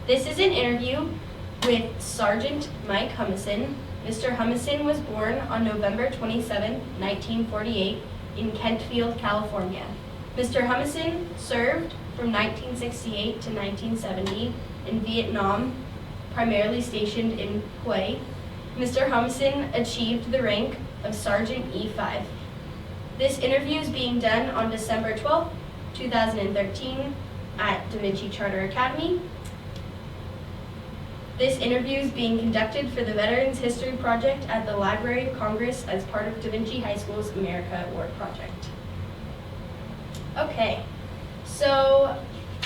This is an interview with Sergeant Mike Humason. Mr. Humason was born on November 27, 1948 in Kentfield, California. Mr. Humason served from 1968 to 1970 in Vietnam, primarily stationed in Hue. Mr. Humason achieved the rank of Sergeant E5. This interview is being done on December 12, 2013 at Da Vinci Charter Academy. This interview is being conducted for the Veterans History Project at the Library of Congress as part of Da Vinci High School's America Award Project. Okay, so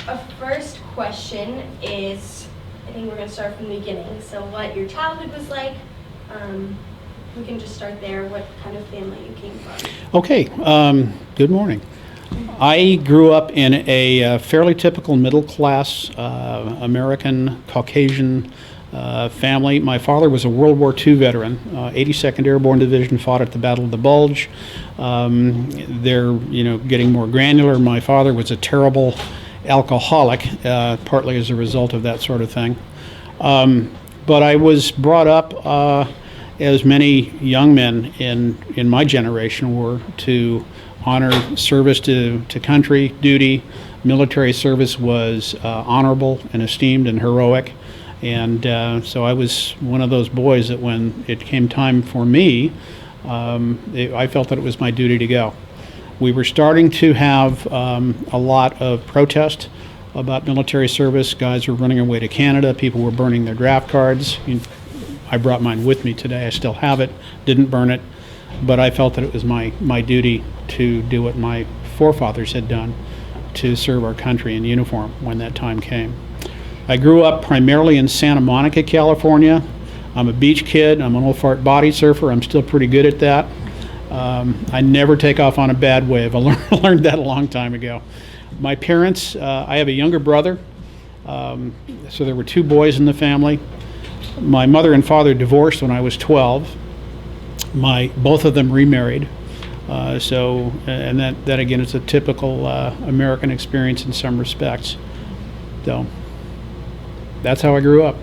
a first question is, I think we're going to start from the beginning. So what your childhood was like. We can just start there, what kind of family you came from. Okay, good morning. I grew up in a fairly typical middle-class American Caucasian family. My father was a World War II veteran, 82nd Airborne Division, fought at the Battle of the Bulge. They're, getting more granular. My father was a terrible alcoholic, partly as a result of that sort of thing. But I was brought up, as many young men in my generation were, to honor service to country, duty. Military service was honorable and esteemed and heroic. And so I was one of those boys that when it came time for me, I felt that it was my duty to go. We were starting to have a lot of protest about military service. Guys were running away to Canada. People were burning their draft cards. I brought mine with me today. I still have it. Didn't burn it. But I felt that it was my duty to do what my forefathers had done, to serve our country in uniform when that time came. I grew up primarily in Santa Monica, California. I'm a beach kid. I'm an old fart body surfer. I'm still pretty good at that. I never take off on a bad wave. I learned that a long time ago. My parents, I have a younger brother, so there were two boys in the family. My mother and father divorced when I was 12. Both of them remarried. And that again is a typical American experience in some respects. So that's how I grew up.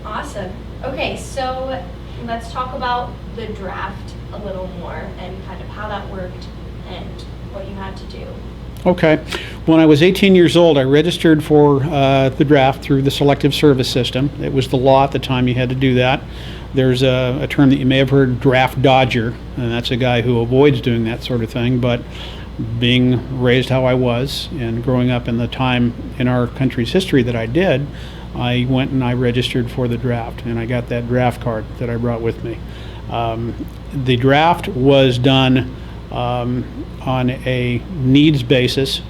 Awesome. Okay, so let's talk about the draft a little more and kind of how that worked and what you had to do. Okay. When I was 18 years old, I registered for the draft through the selective service system. It was the law at the time you had to do that. There's a term that you may have heard, draft dodger, and that's a guy who avoids doing that sort of thing. But being raised how I was and growing up in the time in our country's history that I did, I went and I registered for the draft, and I got that draft card that I brought with me. The draft was done on a needs basis,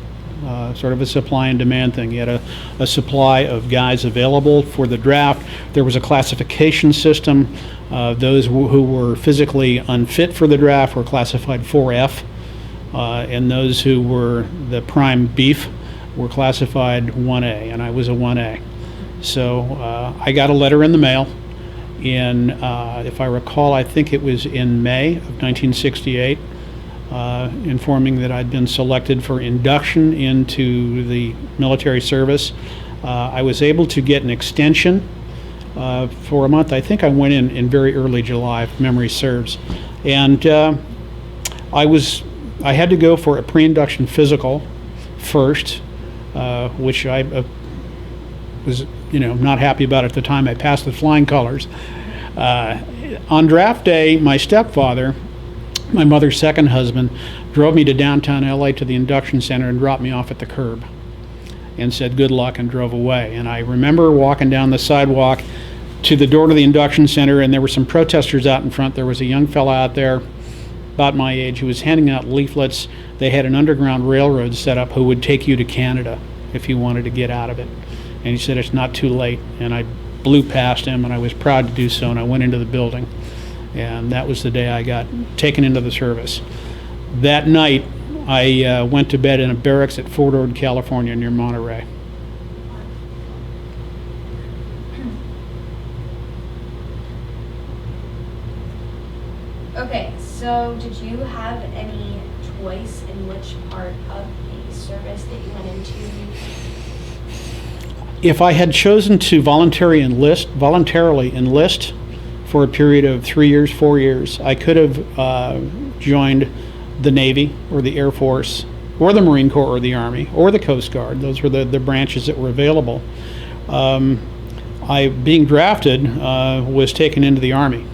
sort of a supply and demand thing. You had a supply of guys available for the draft. There was a classification system. Those who were physically unfit for the draft were classified 4F, and those who were the prime beef were classified 1A, and I was a 1A. So I got a letter in the mail if I recall, I think it was in May of 1968, informing that I'd been selected for induction into the military service. I was able to get an extension for a month. I think I went in very early July, if memory serves. And I had to go for a pre-induction physical first, which I was not happy about at the time. I passed with flying colors. On draft day, my stepfather, my mother's second husband, drove me to downtown LA to the induction center and dropped me off at the curb and said good luck and drove away. And I remember walking down the sidewalk to the door to the induction center, and there were some protesters out in front. There was a young fella out there about my age who was handing out leaflets. They had an underground railroad set up who would take you to Canada if you wanted to get out of it. And he said it's not too late. And I blew past him, and I was proud to do so, and I went into the building. And that was the day I got taken into the service. That night, I went to bed in a barracks at Fort Ord, California, near Monterey. Okay, so did you have any choice in which part of the service that you went into? If I had chosen to voluntarily enlist for a period of 3 years, 4 years, I could have joined the Navy or the Air Force or the Marine Corps or the Army or the Coast Guard. Those were the branches that were available. Being drafted, was taken into the Army.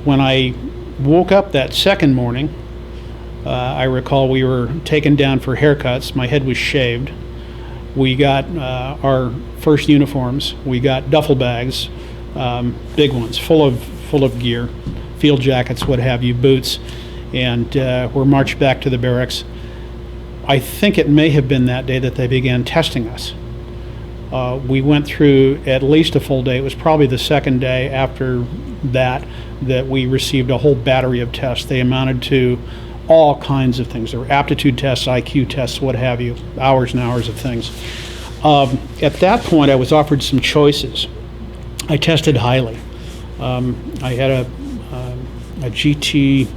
When I woke up that second morning, I recall we were taken down for haircuts. My head was shaved. We got our first uniforms. We got duffel bags, big ones, full of gear, field jackets, what have you, boots, and we're marched back to the barracks. I think it may have been that day that they began testing us. We went through at least a full day. It was probably the second day after that we received a whole battery of tests. They amounted to all kinds of things. There were aptitude tests, IQ tests, what have you, hours and hours of things. At that point, I was offered some choices. I tested highly. I had a GT,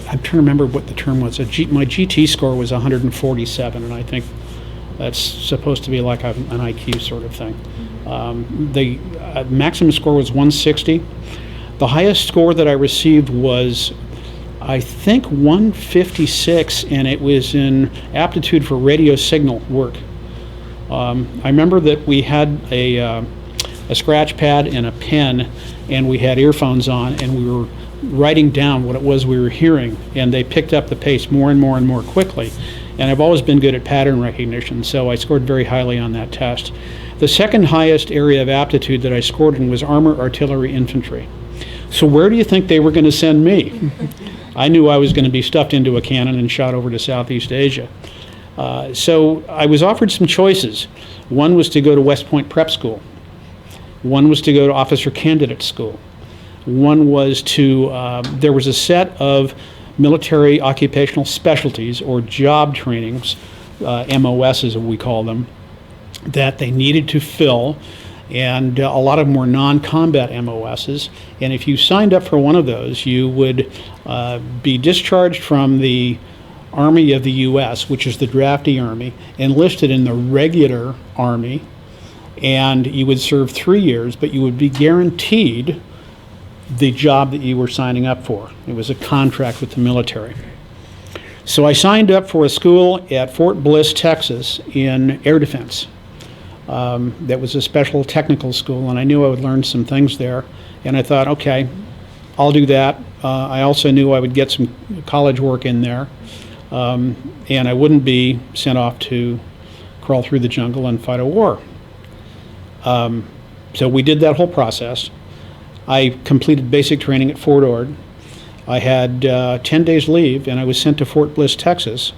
I'm trying to remember what the term was. My GT score was 147, and I think that's supposed to be like an IQ sort of thing. The maximum score was 160. The highest score that I received was, I think, 156, and it was in aptitude for radio signal work. I remember that we had a scratch pad and a pen, and we had earphones on, and we were writing down what it was we were hearing, and they picked up the pace more and more and more quickly. And I've always been good at pattern recognition, so I scored very highly on that test. The second highest area of aptitude that I scored in was armor, artillery, infantry. So where do you think they were going to send me? I knew I was going to be stuffed into a cannon and shot over to Southeast Asia. So I was offered some choices. One was to go to West Point Prep School. One was to go to Officer Candidate School. One was there was a set of military occupational specialties or job trainings, MOSs as we call them, that they needed to fill, and a lot of them were non-combat MOSs, and if you signed up for one of those, you would be discharged from the Army of the U.S., which is the draftee Army, enlisted in the regular Army, and you would serve 3 years, but you would be guaranteed the job that you were signing up for. It was a contract with the military. So I signed up for a school at Fort Bliss, Texas, in air defense. That was a special technical school, and I knew I would learn some things there. And I thought, okay, I'll do that. I also knew I would get some college work in there, and I wouldn't be sent off to crawl through the jungle and fight a war. So we did that whole process. I completed basic training at Fort Ord. I had 10 days leave, and I was sent to Fort Bliss, Texas,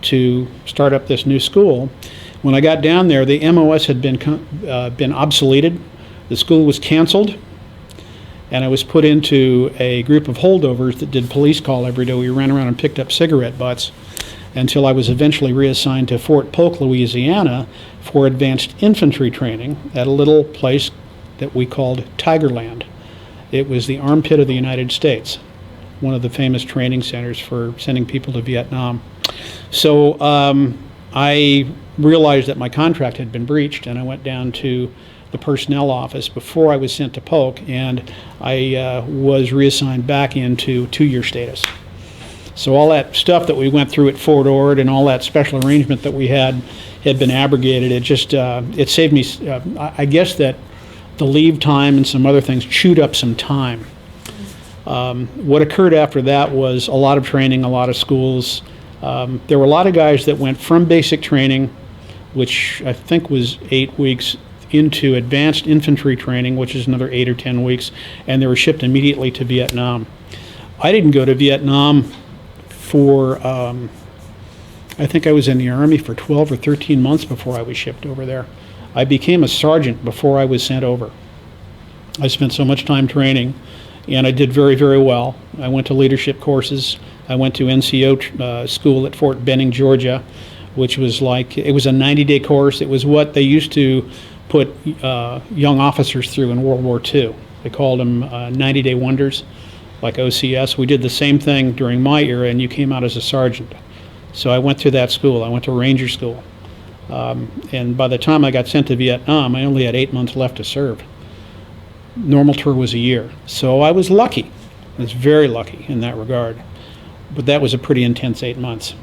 to start up this new school. When I got down there, the MOS had been obsoleted. The school was canceled, and I was put into a group of holdovers that did police call every day. We ran around and picked up cigarette butts until I was eventually reassigned to Fort Polk, Louisiana, for advanced infantry training at a little place that we called Tigerland. It was the armpit of the United States, one of the famous training centers for sending people to Vietnam. So I realized that my contract had been breached, and I went down to the personnel office before I was sent to Polk, and I was reassigned back into 2-year status. So all that stuff that we went through at Fort Ord and all that special arrangement that we had been abrogated. It just it saved me. I guess that the leave time and some other things chewed up some time. What occurred after that was a lot of training, a lot of schools. There were a lot of guys that went from basic training, which I think was 8 weeks, into advanced infantry training, which is another 8 or 10 weeks, and they were shipped immediately to Vietnam. I didn't go to Vietnam for, I think I was in the Army for 12 or 13 months before I was shipped over there. I became a sergeant before I was sent over. I spent so much time training, and I did very, very well. I went to leadership courses. I went to NCO school at Fort Benning, Georgia, which was like, it was a 90-day course. It was what they used to put young officers through in World War II. They called them 90-day wonders, like OCS. We did the same thing during my era, and you came out as a sergeant. So I went through that school. I went to Ranger School. And by the time I got sent to Vietnam, I only had 8 months left to serve. Normal tour was a year. So I was lucky. I was very lucky in that regard. But that was a pretty intense 8 months.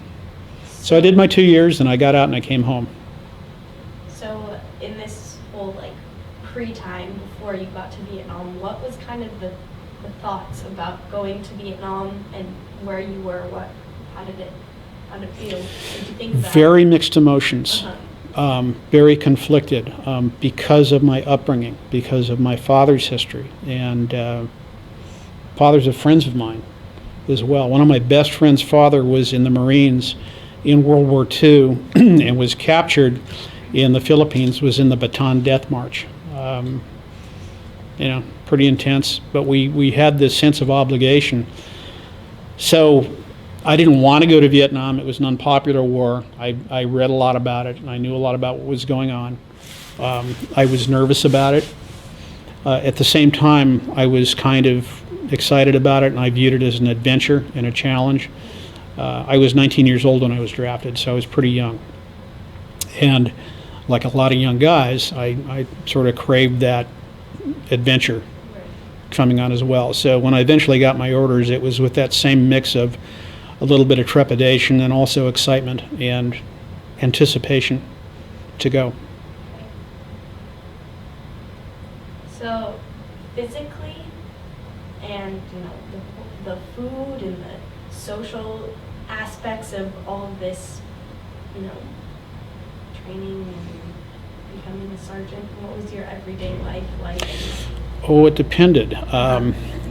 So I did my 2 years, and I got out and I came home. So in this whole like pre-time before you got to Vietnam, what was kind of the thoughts about going to Vietnam and where you were? How did it feel? What did you think about Very mixed emotions. Uh-huh. Very conflicted because of my upbringing, because of my father's history, and fathers of friends of mine as well. One of my best friends' father was in the Marines in World War II and was captured in the Philippines, was in the Bataan Death March. Pretty intense, but we had this sense of obligation. So I didn't want to go to Vietnam. It was an unpopular war. I read a lot about it, and I knew a lot about what was going on. I was nervous about it. At the same time, I was kind of excited about it, and I viewed it as an adventure and a challenge. I was 19 years old when I was drafted, so I was pretty young. And like a lot of young guys, I sort of craved that adventure coming on as well. So when I eventually got my orders, it was with that same mix of a little bit of trepidation and also excitement and anticipation to go. So physically, and the food and the social aspects of all of this, training and becoming a sergeant, what was your everyday life like? Oh, it depended.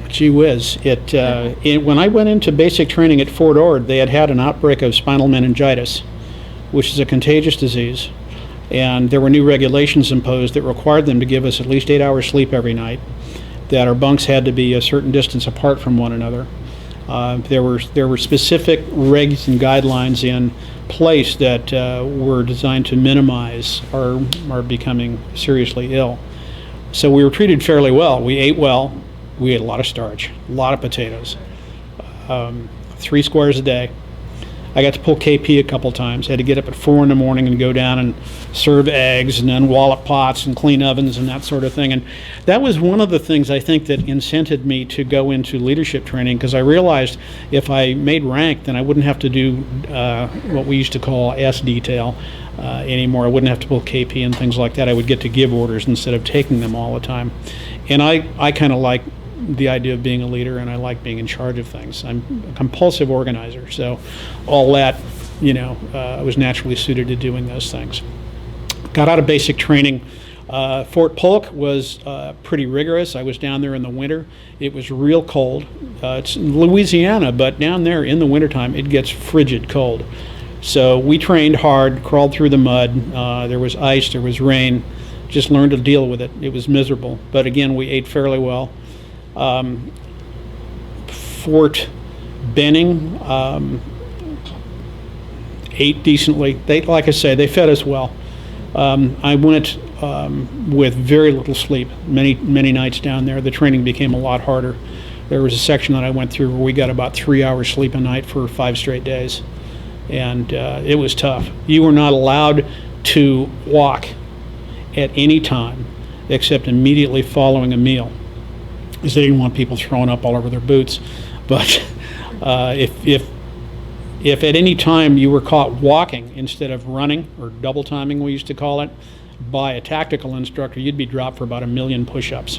Gee whiz. When I went into basic training at Fort Ord, they had an outbreak of spinal meningitis, which is a contagious disease. And there were new regulations imposed that required them to give us at least 8 hours sleep every night, that our bunks had to be a certain distance apart from one another. There were specific regs and guidelines in place that were designed to minimize our becoming seriously ill. So we were treated fairly well. We ate well. We ate a lot of starch, a lot of potatoes, 3 squares a day. I got to pull KP a couple times. Had to get up at 4 in the morning and go down and serve eggs and then wallop pots and clean ovens and that sort of thing. And that was one of the things I think that incented me to go into leadership training, because I realized if I made rank, then I wouldn't have to do what we used to call S detail anymore. I wouldn't have to pull KP and things like that. I would get to give orders instead of taking them all the time. And I kind of like the idea of being a leader, and I like being in charge of things. I'm a compulsive organizer, so all that, I was naturally suited to doing those things. Got out of basic training. Fort Polk was pretty rigorous. I was down there in the winter. It was real cold. It's Louisiana, but down there in the wintertime, it gets frigid cold. So we trained hard, crawled through the mud. There was ice, there was rain. Just learned to deal with it. It was miserable. But again, we ate fairly well. Fort Benning ate decently. Like I say, they fed us well. I went with very little sleep many nights down there. The training became a lot harder. There was a section that I went through where we got about 3 hours sleep a night for 5 straight days, and it was tough. You were not allowed to walk at any time except immediately following a meal, because they didn't want people throwing up all over their boots. But if at any time you were caught walking instead of running, or double timing we used to call it, by a tactical instructor, you'd be dropped for about 1 million push-ups.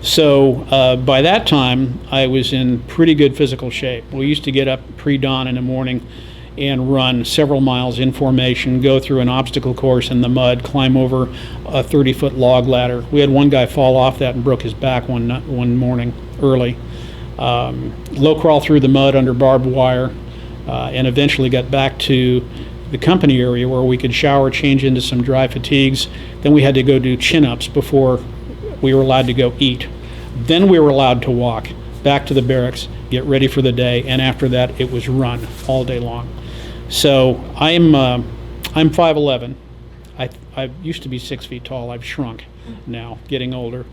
So by that time, I was in pretty good physical shape. We used to get up pre-dawn in the morning and run several miles in formation, go through an obstacle course in the mud, climb over a 30-foot log ladder. We had one guy fall off that and broke his back one morning early. Low crawl through the mud under barbed wire, and eventually got back to the company area where we could shower, change into some dry fatigues. Then we had to go do chin-ups before we were allowed to go eat. Then we were allowed to walk back to the barracks, get ready for the day, and after that it was run all day long. So I'm 5'11". I used to be 6 feet tall. I've shrunk now, getting older.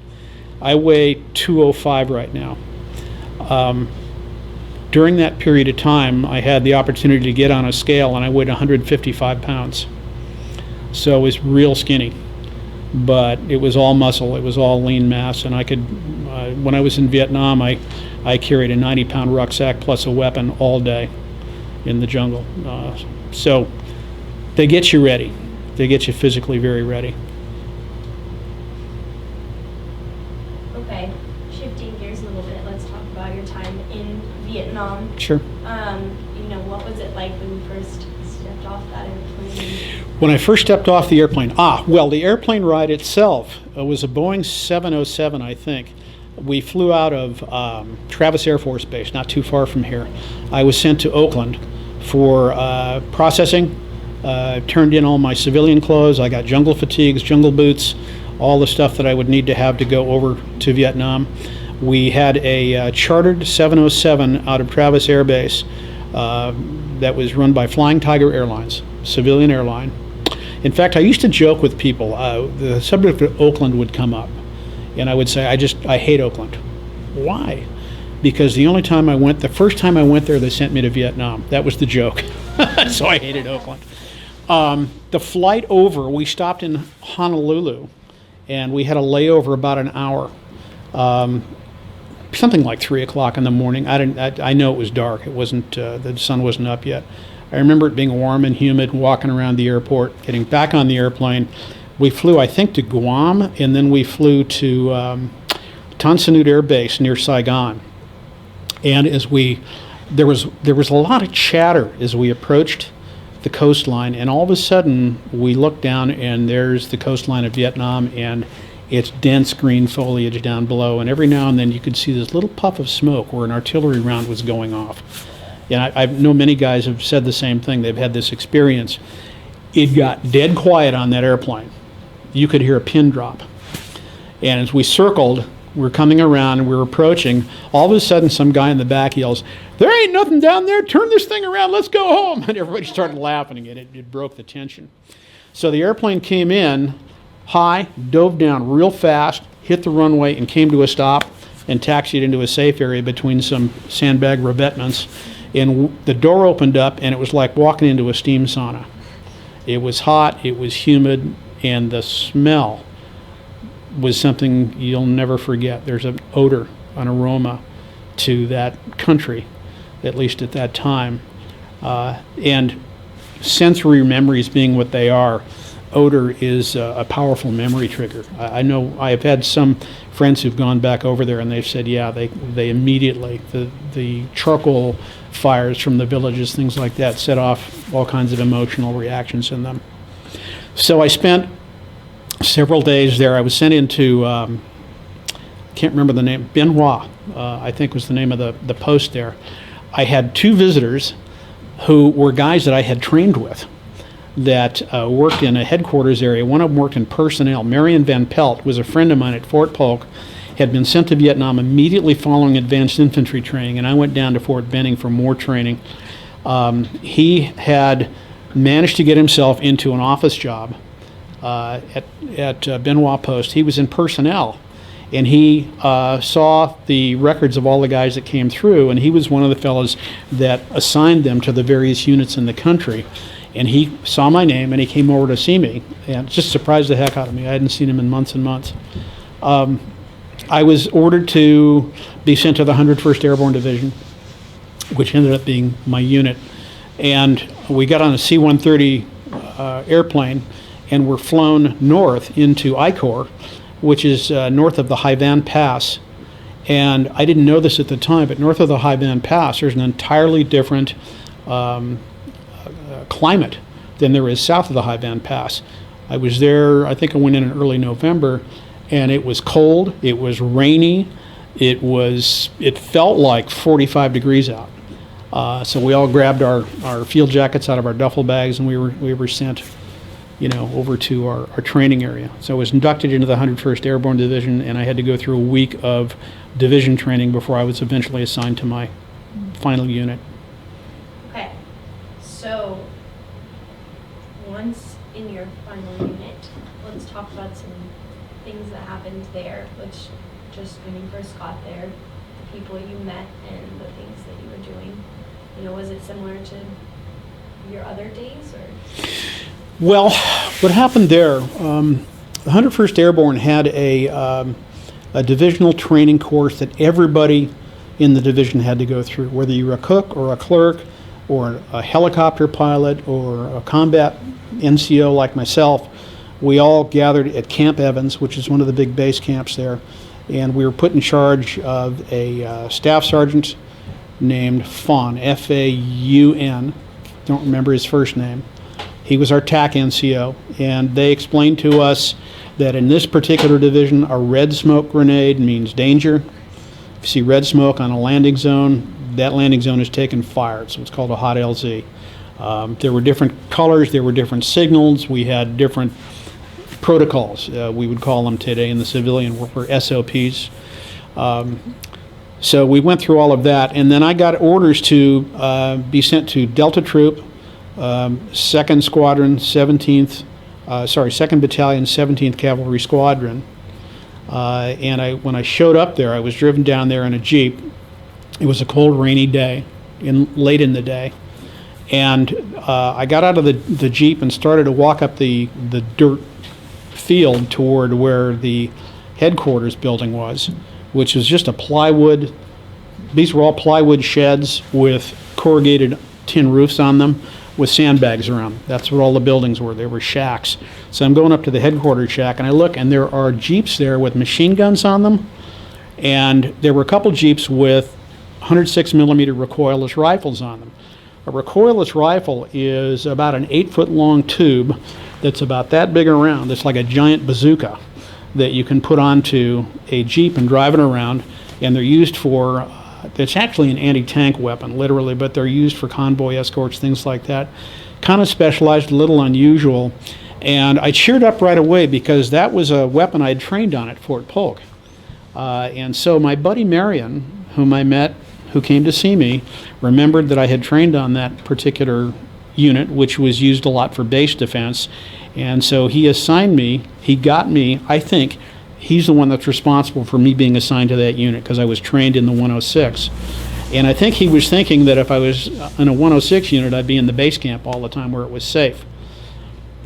I weigh 205 right now. During that period of time, I had the opportunity to get on a scale, and I weighed 155 pounds. So I was real skinny, but it was all muscle, it was all lean mass, and I could, when I was in Vietnam, I carried a 90-pound rucksack plus a weapon all day in the jungle. So they get you ready. They get you physically very ready. Okay, shifting gears a little bit, let's talk about your time in Vietnam. Sure. What was it like when you first stepped off that airplane? When I first stepped off the airplane, the airplane ride itself was a Boeing 707, I think. We flew out of Travis Air Force Base, not too far from here. I was sent to Oakland for processing, turned in all my civilian clothes. I got jungle fatigues, jungle boots, all the stuff that I would need to have to go over to Vietnam. We had a chartered 707 out of Travis Air Base that was run by Flying Tiger Airlines, civilian airline. In fact, I used to joke with people, the subject of Oakland would come up, and I would say, I hate Oakland. Why? Because the first time I went there, they sent me to Vietnam. That was the joke. So I hated Oakland. The flight over, we stopped in Honolulu, and we had a layover about an hour. Something like 3 o'clock in the morning. I know it was dark. It wasn't, the sun wasn't up yet. I remember it being warm and humid, walking around the airport, getting back on the airplane. We flew, I think, to Guam, and then we flew to Tan Son Nhut Air Base near Saigon. And there was a lot of chatter as we approached the coastline, and all of a sudden we looked down, and there's the coastline of Vietnam, and it's dense green foliage down below, and every now and then you could see this little puff of smoke where an artillery round was going off. And I know many guys have said the same thing. They've had this experience. It got dead quiet on that airplane. You could hear a pin drop. And as we circled, we're coming around and we're approaching, all of a sudden some guy in the back yells, "There ain't nothing down there, turn this thing around, let's go home." And everybody started laughing, and it broke the tension. So the airplane came in high, dove down real fast, hit the runway, and came to a stop and taxied into a safe area between some sandbag revetments. And the door opened up, and it was like walking into a steam sauna. It was hot, it was humid, and the smell was something you'll never forget. There's an odor, an aroma to that country, at least at that time. And sensory memories being what they are, odor is a powerful memory trigger. I know I've had some friends who've gone back over there, and they've said, yeah, they immediately, the charcoal fires from the villages, things like that, set off all kinds of emotional reactions in them. So I spent several days there. I was sent into, can't remember the name, Bien Hoa, I think was the name of the post there. I had two visitors who were guys that I had trained with that worked in a headquarters area. One of them worked in personnel. Marion Van Pelt was a friend of mine at Fort Polk, had been sent to Vietnam immediately following advanced infantry training, and I went down to Fort Benning for more training. He had managed to get himself into an office job at Bien Hoa Post. He was in personnel, and he saw the records of all the guys that came through, and he was one of the fellows that assigned them to the various units in the country. And he saw my name, and he came over to see me, and just surprised the heck out of me. I hadn't seen him in months and months. I was ordered to be sent to the 101st Airborne Division, which ended up being my unit. And we got on a C-130 airplane, and were flown north into I Corps, which is north of the Hai Van Pass. And I didn't know this at the time, but north of the Hai Van Pass, there's an entirely different climate than there is south of the Hai Van Pass. I was there, I think I went in early November, and it was cold, it was rainy, it felt like 45 degrees out. So we all grabbed our field jackets out of our duffel bags, and we were sent, over to our training area. So I was inducted into the 101st Airborne Division, and I had to go through a week of division training before I was eventually assigned to my final unit. Okay, so once in your final unit, let's talk about some things that happened there, which just when you first got there, the people you met and the things that you were doing. Was it similar to your other days, or? Well, what happened there, the 101st Airborne had a divisional training course that everybody in the division had to go through, whether you were a cook or a clerk or a helicopter pilot or a combat NCO like myself. We all gathered at Camp Evans, which is one of the big base camps there, and we were put in charge of a staff sergeant named Faun, F-A-U-N. Don't remember his first name. He was our TAC NCO, and they explained to us that in this particular division, a red smoke grenade means danger. If you see red smoke on a landing zone, that landing zone is taking fire, so it's called a hot LZ. There were different colors, there were different signals, we had different protocols, we would call them today in the civilian world, or SOPs. So we went through all of that, and then I got orders to be sent to Delta Troop, 2nd Squadron, 2nd Battalion, 17th Cavalry Squadron. And when I showed up there, I was driven down there in a Jeep. It was a cold, rainy day, late in the day. And I got out of the Jeep and started to walk up the dirt field toward where the headquarters building was, which was just a plywood. These were all plywood sheds with corrugated tin roofs on them with sandbags around them. That's what all the buildings were. They were shacks. So I'm going up to the headquarters shack, and I look, and there are Jeeps there with machine guns on them. And there were a couple Jeeps with 106 millimeter recoilless rifles on them. A recoilless rifle is about an 8-foot long tube that's about that big around. It's like a giant bazooka that you can put onto a Jeep and drive it around, and they're used for, it's actually an anti-tank weapon, literally, but they're used for convoy escorts, things like that. Kind of specialized, a little unusual, and I cheered up right away because that was a weapon I had trained on at Fort Polk. And so my buddy Marion, whom I met, who came to see me, remembered that I had trained on that particular unit, which was used a lot for base defense. And so he assigned me, he got me, I think, he's the one that's responsible for me being assigned to that unit because I was trained in the 106. And I think he was thinking that if I was in a 106 unit, I'd be in the base camp all the time where it was safe.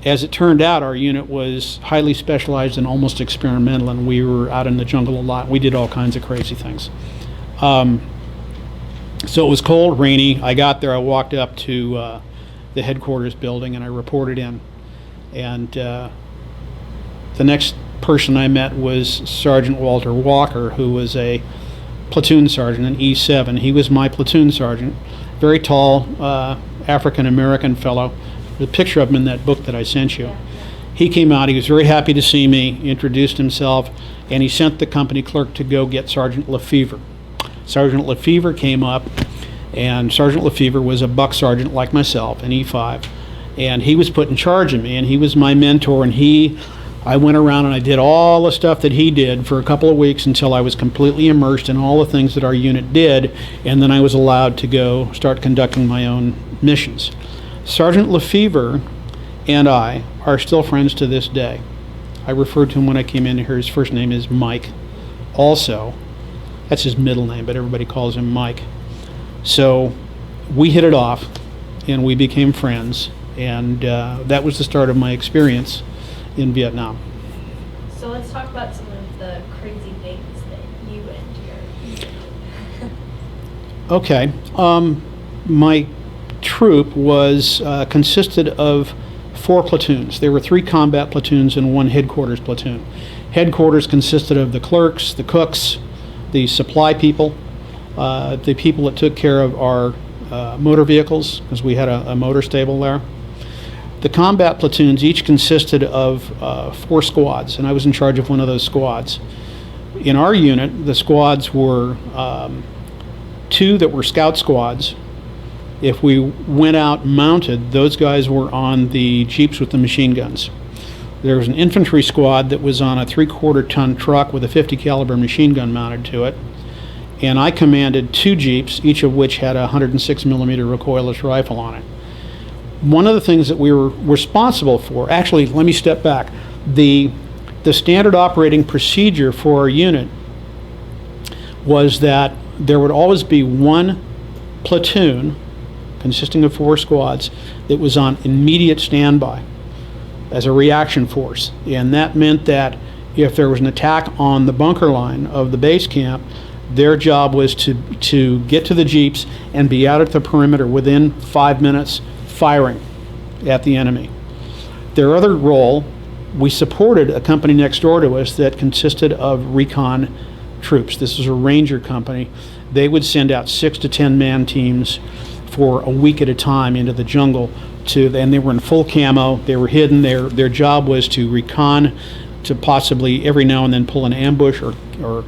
As it turned out, our unit was highly specialized and almost experimental, and we were out in the jungle a lot. We did all kinds of crazy things. So it was cold, rainy. I got there, I walked up to the headquarters building, and I reported in. And the next person I met was Sergeant Walter Walker, who was a platoon sergeant, an E7. He was my platoon sergeant, very tall, African-American fellow. The picture of him in that book that I sent you. He came out, he was very happy to see me, introduced himself, and he sent the company clerk to go get Sergeant Lefevre. Sergeant Lefevre came up, and Sergeant Lefevre was a buck sergeant like myself, an E5, and he was put in charge of me, and he was my mentor, and I went around and I did all the stuff that he did for a couple of weeks until I was completely immersed in all the things that our unit did, and then I was allowed to go start conducting my own missions. Sergeant Lefevre and I are still friends to this day. I referred to him when I came in here. His first name is Mike. Also, that's his middle name, but everybody calls him Mike. So we hit it off, and we became friends, and that was the start of my experience in Vietnam. So let's talk about some of the crazy things that you endured. Okay. My troop was consisted of 4 platoons. There were 3 combat platoons and 1 headquarters platoon. Headquarters consisted of the clerks, the cooks, the supply people, the people that took care of our motor vehicles, because we had a motor stable there. The combat platoons each consisted of 4 squads, and I was in charge of one of those squads. In our unit, the squads were 2 that were scout squads. If we went out mounted, those guys were on the Jeeps with the machine guns. There was an infantry squad that was on a 3/4 ton truck with a 50 caliber machine gun mounted to it. And I commanded 2 Jeeps, each of which had a 106 millimeter recoilless rifle on it. One of the things that we were responsible for, actually, let me step back. The standard operating procedure for our unit was that there would always be 1 platoon consisting of 4 squads that was on immediate standby. as a reaction force. And that meant that if there was an attack on the bunker line of the base camp, their job was to get to the jeeps and be out at the perimeter within 5 minutes firing at the enemy. Their other role, we supported a company next door to us that consisted of recon troops. This was a ranger company. They would send out 6 to 10 man teams for a week at a time into the jungle and they were in full camo. They were hidden. Their job was to recon, to possibly every now and then pull an ambush or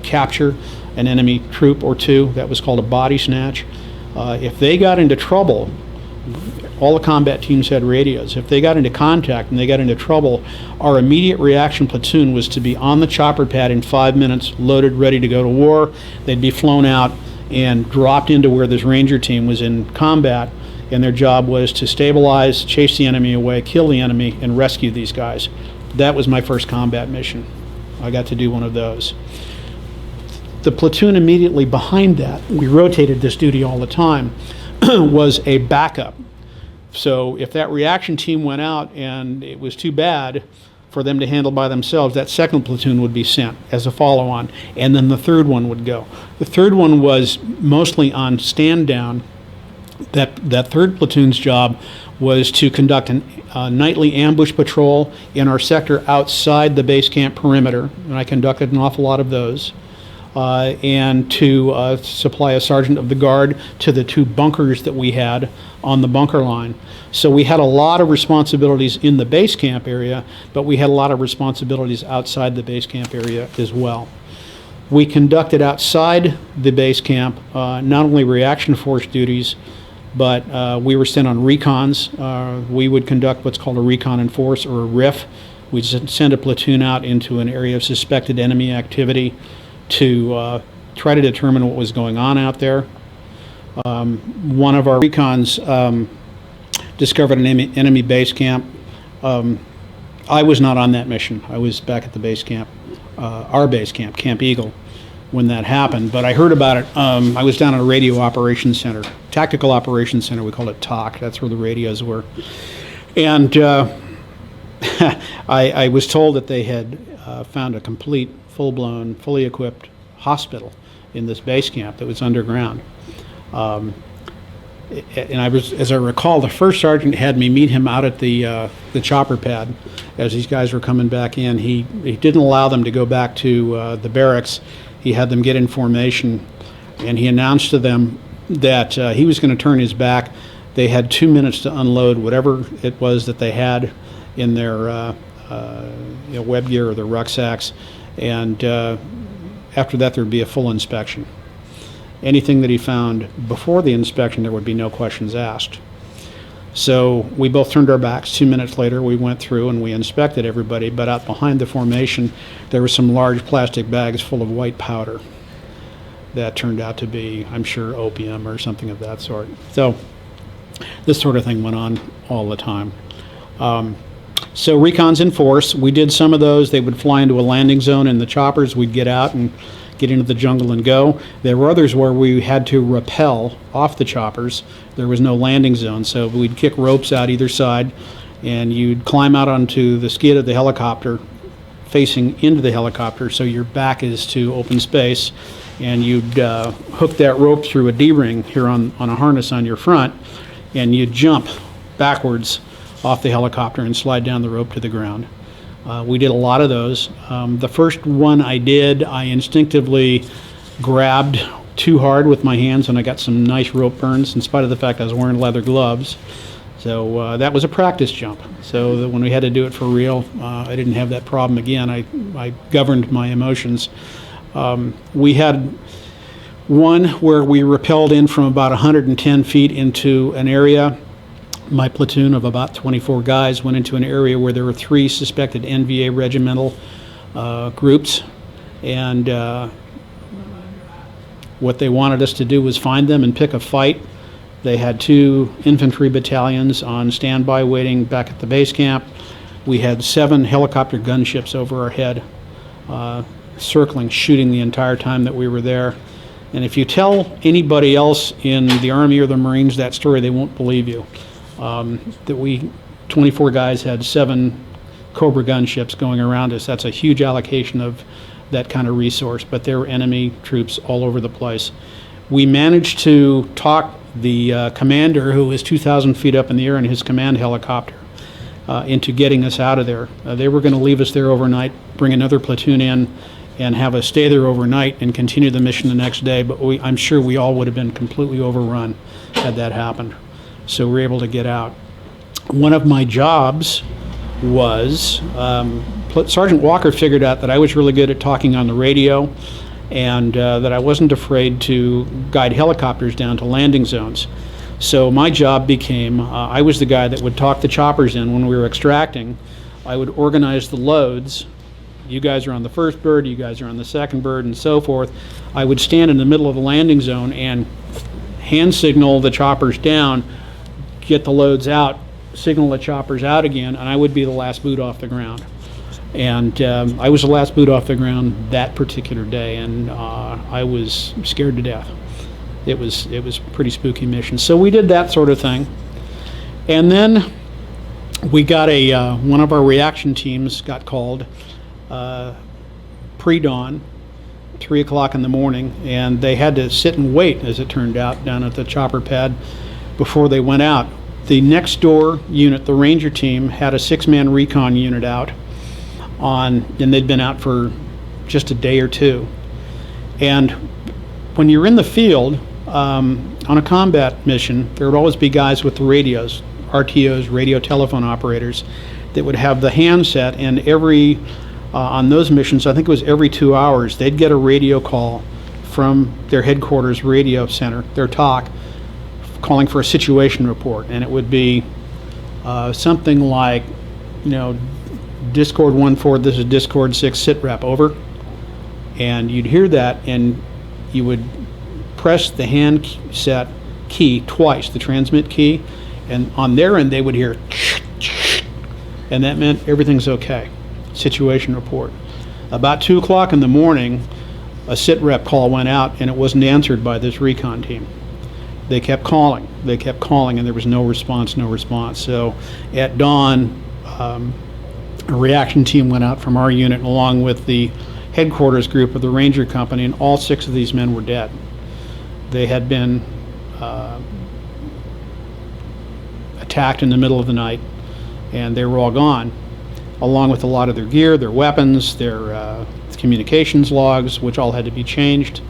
capture an enemy troop or two. That was called a body snatch. If they got into trouble, all the combat teams had radios. If they got into contact and they got into trouble, our immediate reaction platoon was to be on the chopper pad in 5 minutes, loaded, ready to go to war. They'd be flown out and dropped into where this ranger team was in combat, and their job was to stabilize, chase the enemy away, kill the enemy, and rescue these guys. That was my first combat mission. I got to do one of those. The platoon immediately behind that, we rotated this duty all the time, was a backup. So if that reaction team went out and it was too bad for them to handle by themselves, that second platoon would be sent as a follow-on, and then the third one would go. The third one was mostly on stand down. That third platoon's job was to conduct a nightly ambush patrol in our sector outside the base camp perimeter, and I conducted an awful lot of those, and to supply a sergeant of the guard to the 2 bunkers that we had on the bunker line. So we had a lot of responsibilities in the base camp area, but we had a lot of responsibilities outside the base camp area as well. We conducted outside the base camp not only reaction force duties, but we were sent on recons. We would conduct what's called a recon in force, or a RIF. We'd send a platoon out into an area of suspected enemy activity to try to determine what was going on out there. One of our recons discovered an enemy base camp. I was not on that mission. I was back at the base camp, our base camp, Camp Eagle, when that happened. But I heard about it. I was down at a radio operations center, tactical operations center. We called it TOC. That's where the radios were. And I was told that they had found a complete, full-blown, fully equipped hospital in this base camp that was underground. And as I recall, the first sergeant had me meet him out at the chopper pad as these guys were coming back in. He didn't allow them to go back to the barracks. He had them get in formation, and he announced to them that he was going to turn his back. They had 2 minutes to unload whatever it was that they had in their web gear or their rucksacks, and after that there would be a full inspection. Anything that he found before the inspection, there would be no questions asked. So we both turned our backs. 2 minutes later, we went through and we inspected everybody, but out behind the formation, there were some large plastic bags full of white powder that turned out to be, I'm sure, opium or something of that sort. So this sort of thing went on all the time. So recons in force, we did some of those. They would fly into a landing zone in the choppers. We'd get out and get into the jungle and go. There were others where we had to rappel off the choppers. There was no landing zone, so we'd kick ropes out either side, and you'd climb out onto the skid of the helicopter, facing into the helicopter, so your back is to open space, and you'd hook that rope through a D-ring here on a harness on your front, and you'd jump backwards off the helicopter and slide down the rope to the ground. We did a lot of those. The first one I did, I instinctively grabbed too hard with my hands, and I got some nice rope burns in spite of the fact I was wearing leather gloves. So that was a practice jump. So that when we had to do it for real, I didn't have that problem again. I governed my emotions. We had one where we rappelled in from about 110 feet into an area. My platoon of about 24 guys went into an area where there were 3 suspected NVA regimental groups, and what they wanted us to do was find them and pick a fight. They had 2 infantry battalions on standby waiting back at the base camp. We had 7 helicopter gunships over our head, circling, shooting the entire time that we were there. And if you tell anybody else in the Army or the Marines that story, they won't believe you. That we 24 guys had 7 Cobra gunships going around us. That's a huge allocation of that kind of resource, but there were enemy troops all over the place. We managed to talk the commander, who was 2,000 feet up in the air in his command helicopter, into getting us out of there. They were going to leave us there overnight, bring another platoon in, and have us stay there overnight and continue the mission the next day, but I'm sure we all would have been completely overrun had that happened. So we were able to get out. One of my jobs was, Sergeant Walker figured out that I was really good at talking on the radio, and that I wasn't afraid to guide helicopters down to landing zones. So my job became, I was the guy that would talk the choppers in when we were extracting. I would organize the loads. You guys are on the first bird, you guys are on the second bird, and so forth. I would stand in the middle of the landing zone and hand signal the choppers down, get the loads out, signal the choppers out again, and I would be the last boot off the ground. And I was the last boot off the ground that particular day, and I was scared to death. It was a pretty spooky mission. So we did that sort of thing. And then we got one of our reaction teams got called pre-dawn, 3 o'clock in the morning, and they had to sit and wait, as it turned out, down at the chopper pad before they went out. The next door unit, the Ranger team, had a 6-man recon unit out and they'd been out for just a day or two. And when you're in the field, on a combat mission, there would always be guys with the radios, RTOs, radio telephone operators, that would have the handset, and on those missions, I think it was every 2 hours, they'd get a radio call from their headquarters radio center, their TOC, calling for a situation report. And it would be something like, Discord 1-4, this is Discord 6, sit rep, over. And you'd hear that, and you would press the handset key twice, the transmit key, and on their end they would hear, and that meant everything's okay. Situation report. About 2 o'clock in the morning, a sit rep call went out, and it wasn't answered by this recon team. They kept calling, and there was no response. So at dawn, a reaction team went out from our unit along with the headquarters group of the Ranger Company, and all 6 of these men were dead. They had been attacked in the middle of the night, and they were all gone, along with a lot of their gear, their weapons, their communications logs, which all had to be changed.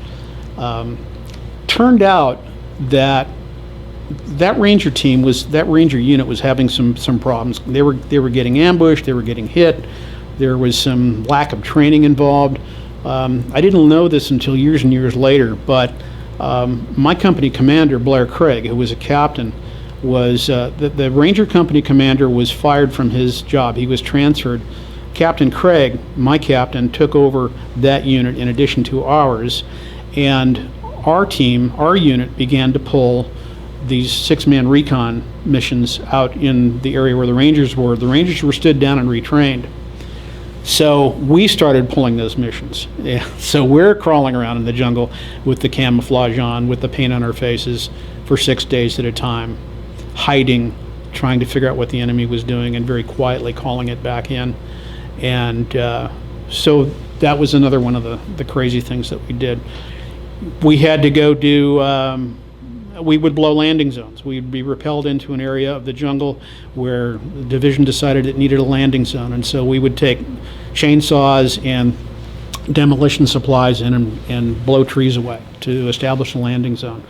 Turned out that Ranger unit was having some problems. They were getting ambushed, they were getting hit, there was some lack of training involved. I didn't know this until years and years later, but my company commander, Blair Craig, who was a captain, was the Ranger company commander was fired from his job. He was transferred. Captain Craig, my captain, took over that unit in addition to ours, and our unit began to pull these 6-man recon missions out in the area where the Rangers were. The Rangers were stood down and retrained. So we started pulling those missions. Yeah. So we're crawling around in the jungle with the camouflage on, with the paint on our faces for 6 days at a time, hiding, trying to figure out what the enemy was doing, and very quietly calling it back in. And so that was another one of the crazy things that we did. We had to go do, we would blow landing zones. We'd be repelled into an area of the jungle where the division decided it needed a landing zone, and so we would take chainsaws and demolition supplies in and blow trees away to establish a landing zone.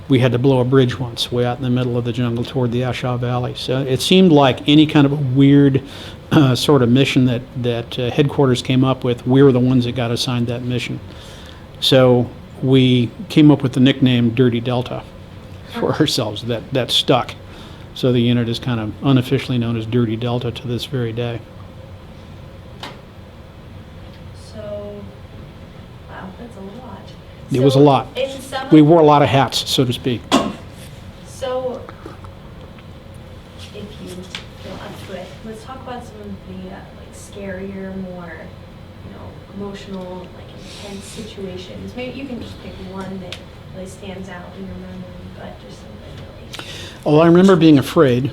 We had to blow a bridge once way out in the middle of the jungle toward the Ashaw Valley. So it seemed like any kind of a weird sort of mission that headquarters came up with, we were the ones that got assigned that mission. So we came up with the nickname Dirty Delta for ourselves. That stuck. So the unit is kind of unofficially known as Dirty Delta to this very day. So, wow, that's a lot. It was a lot. We wore a lot of hats, so to speak. So, if you feel up to it, let's talk about some of the scarier, more emotional, intense situations. Maybe you can just pick one that really stands out in your memory, but just something really. Oh, I remember being afraid.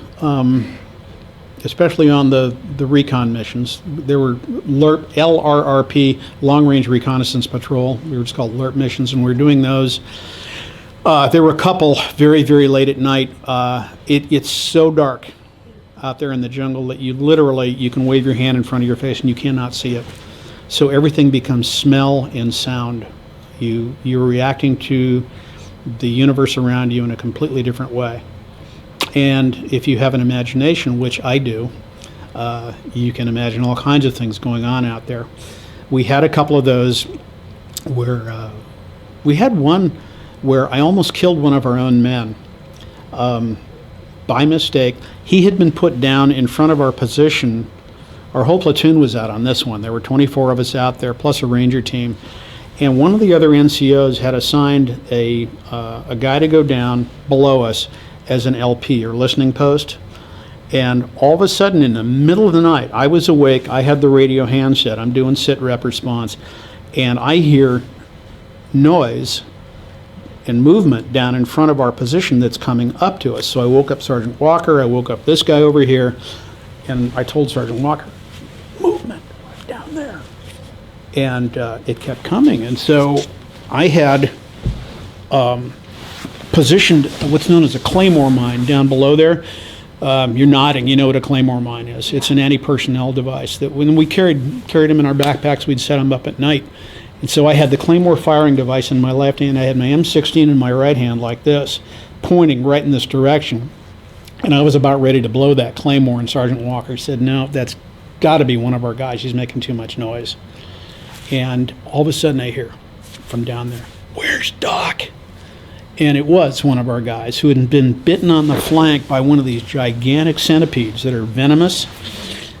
especially on the recon missions. There were LRRP, Long Range Reconnaissance Patrol. We were just called LRP missions, and we were doing those. There were a couple very, very late at night. It's so dark out there in the jungle that you can wave your hand in front of your face and you cannot see it. So everything becomes smell and sound. You're reacting to the universe around you in a completely different way. And if you have an imagination, which I do, you can imagine all kinds of things going on out there. We had a couple of those where we had one where I almost killed one of our own men by mistake. He had been put down in front of our position. Our whole platoon was out on this one. There were 24 of us out there, plus a ranger team. And one of the other NCOs had assigned a guy to go down below us as an LP, or listening post. And all of a sudden, in the middle of the night, I was awake. I had the radio handset. I'm doing sit rep response. And I hear noise and movement down in front of our position that's coming up to us. So I woke up Sergeant Walker. I woke up this guy over here. And I told Sergeant Walker, movement down there. And it kept coming. And so I had positioned what's known as a claymore mine down below there. You're nodding. You know what a claymore mine is. It's an anti-personnel device that when we carried them in our backpacks, we'd set them up at night. And so I had the claymore firing device in my left hand. I had my M16 in my right hand like this, pointing right in this direction. And I was about ready to blow that claymore, and Sergeant Walker said, no, that's got to be one of our guys. He's making too much noise. And all of a sudden I hear from down there, where's Doc? And it was one of our guys who had been bitten on the flank by one of these gigantic centipedes that are venomous,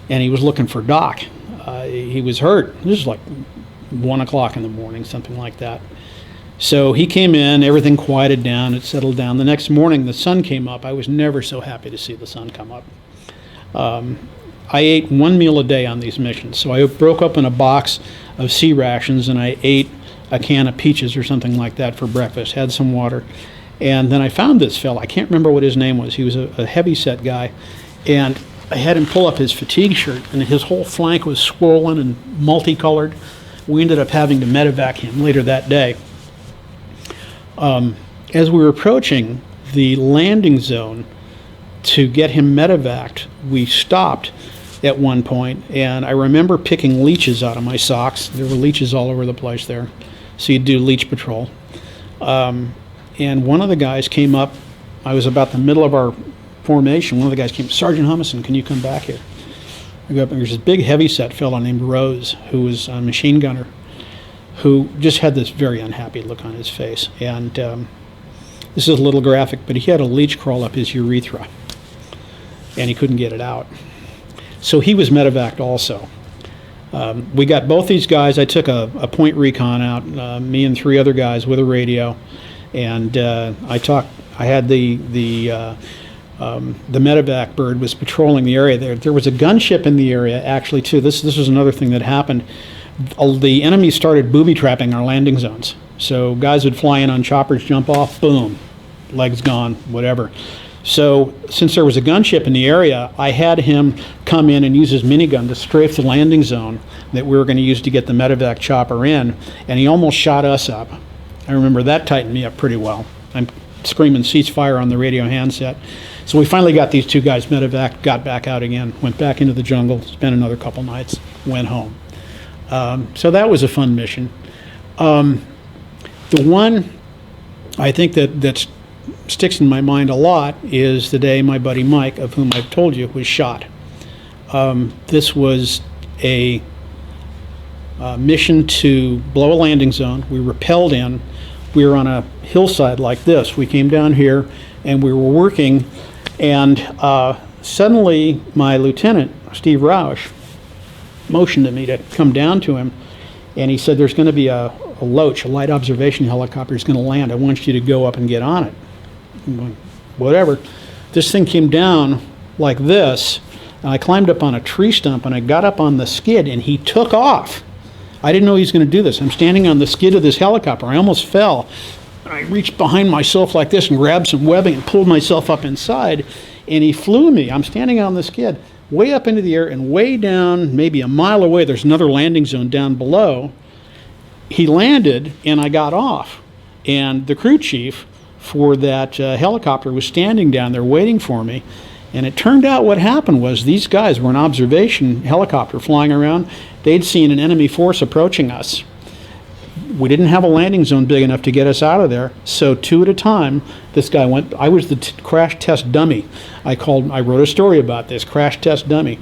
and he was looking for Doc. He was hurt. This was like 1 o'clock in the morning, something like that. So he came in, everything quieted down, it settled down. The next morning, the sun came up. I was never so happy to see the sun come up. I ate one meal a day on these missions. So I broke up in a box of sea rations, and I ate a can of peaches or something like that for breakfast, had some water. And then I found this fella. I can't remember what his name was. He was a heavy-set guy. And I had him pull up his fatigue shirt, and his whole flank was swollen and multicolored. We ended up having to medevac him later that day. As we were approaching the landing zone to get him medevaced, we stopped at one point, and I remember picking leeches out of my socks. There were leeches all over the place there. So you'd do leech patrol. And one of the guys came up. I was about the middle of our formation. One of the guys came, Sergeant Humason, can you come back here? I go up, and there's this big heavy-set fellow named Rose, who was a machine gunner, who just had this very unhappy look on his face. And this is a little graphic, but he had a leech crawl up his urethra, and he couldn't get it out. So he was medevaced also. We got both these guys. I took a point recon out, me and 3 other guys with a radio, and I had the medevac bird was patrolling the area. There was a gunship in the area actually too. This was another thing that happened. The enemy started booby trapping our landing zones. So guys would fly in on choppers, jump off, boom, legs gone, whatever. So since there was a gunship in the area, I had him come in and use his minigun to strafe the landing zone that we were going to use to get the medevac chopper in, and he almost shot us up. I remember that tightened me up pretty well. I'm screaming ceasefire on the radio handset. So we finally got these 2 guys medevac, got back out again, went back into the jungle, spent another couple nights, went home. So that was a fun mission. The one I think that sticks in my mind a lot is the day my buddy Mike, of whom I've told you, was shot. This was a mission to blow a landing zone. We rappelled in. We were on a hillside like this. We came down here and we were working, and suddenly my lieutenant, Steve Roush, motioned to me to come down to him, and he said, there's going to be a Loach, a light observation helicopter, is going to land. I want you to go up and get on it. I'm going, whatever. This thing came down like this, and I climbed up on a tree stump, and I got up on the skid, and he took off. I didn't know he was going to do this. I'm standing on the skid of this helicopter. I almost fell. I reached behind myself like this and grabbed some webbing and pulled myself up inside, and he flew me. I'm standing on the skid. way up into the air, and way down, maybe a mile away, there's another landing zone down below. He landed, and I got off. And the crew chief for that helicopter was standing down there waiting for me. And it turned out what happened was these guys were an observation helicopter flying around. They'd seen an enemy force approaching us. We didn't have a landing zone big enough to get us out of there, so two at a time, this guy went. I was the crash test dummy. I wrote a story about this, crash test dummy.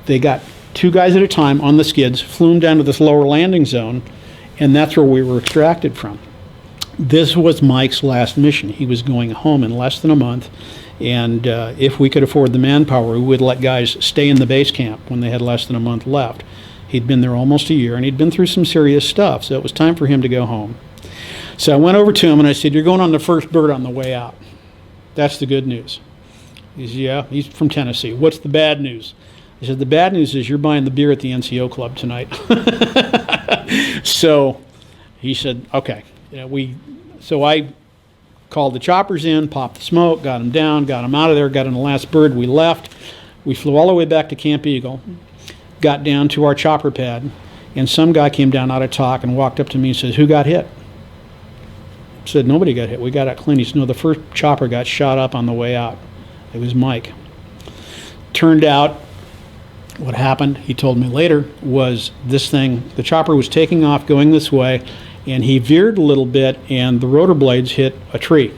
They got two guys at a time on the skids, flew them down to this lower landing zone, and that's where we were extracted from. This was Mike's last mission. He was going home in less than a month, and if we could afford the manpower, we would let guys stay in the base camp when they had less than a month left. He'd been there almost a year, and he'd been through some serious stuff, so it was time for him to go home. So I went over to him, and I said, "You're going on the first bird on the way out. That's the good news." He said, "Yeah." He's from Tennessee. "What's the bad news?" I said, "The bad news is you're buying the beer at the NCO club tonight." So he said, "Okay." So I called the choppers in, popped the smoke, got them down, got them out of there, got on the last bird. We left. We flew all the way back to Camp Eagle, got down to our chopper pad, and some guy came down out of talk and walked up to me and says, "Who got hit?" I said, "Nobody got hit. We got out clean." He said, "No, the first chopper got shot up on the way out." It was Mike. Turned out what happened, he told me later, was this thing, the chopper was taking off going this way, and he veered a little bit, and the rotor blades hit a tree.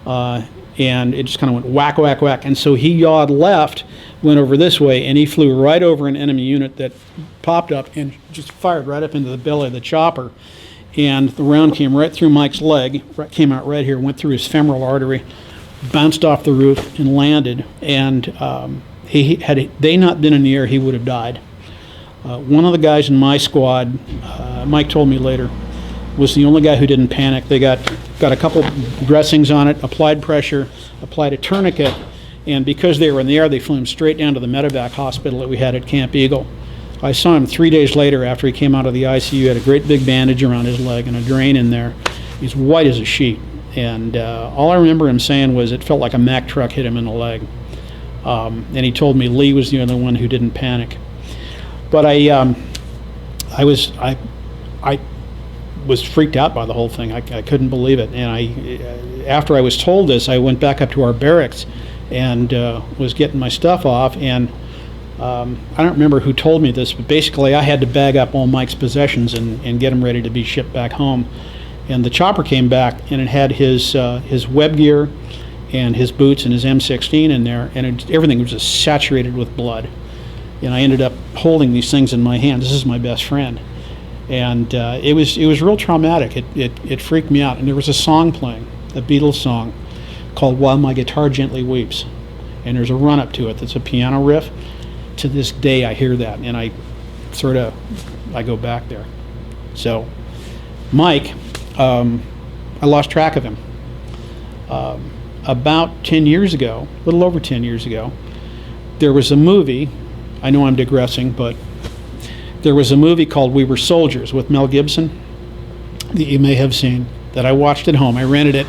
And it just kind of went whack, whack, whack. And so he yawed left, went over this way, and he flew right over an enemy unit that popped up and just fired right up into the belly of the chopper. And the round came right through Mike's leg, came out right here, went through his femoral artery, bounced off the roof, and landed. And had they not been in the air, he would have died. One of the guys in my squad, Mike told me later, was the only guy who didn't panic. They got a couple dressings on it, applied pressure, applied a tourniquet, and because they were in the air, they flew him straight down to the medevac hospital that we had at Camp Eagle. I saw him 3 days later after he came out of the ICU. He had a great big bandage around his leg and a drain in there. He's white as a sheet. And all I remember him saying was it felt like a Mack truck hit him in the leg. And he told me Lee was the only one who didn't panic. But I was freaked out by the whole thing. I couldn't believe it. And after I was told this, I went back up to our barracks and was getting my stuff off. And I don't remember who told me this, but basically I had to bag up all Mike's possessions and get them ready to be shipped back home. And the chopper came back, and it had his web gear and his boots and his M16 in there, and everything was just saturated with blood. And I ended up holding these things in my hand. This is my best friend. And it was real traumatic. It freaked me out. And there was a song playing, a Beatles song, called "While My Guitar Gently Weeps." And there's a run-up to it that's a piano riff. To this day, I hear that, and I go back there. So, Mike, I lost track of him. About 10 years ago, a little over 10 years ago, there was a movie, I know I'm digressing, but there was a movie called We Were Soldiers with Mel Gibson that you may have seen, that I watched at home. I rented it,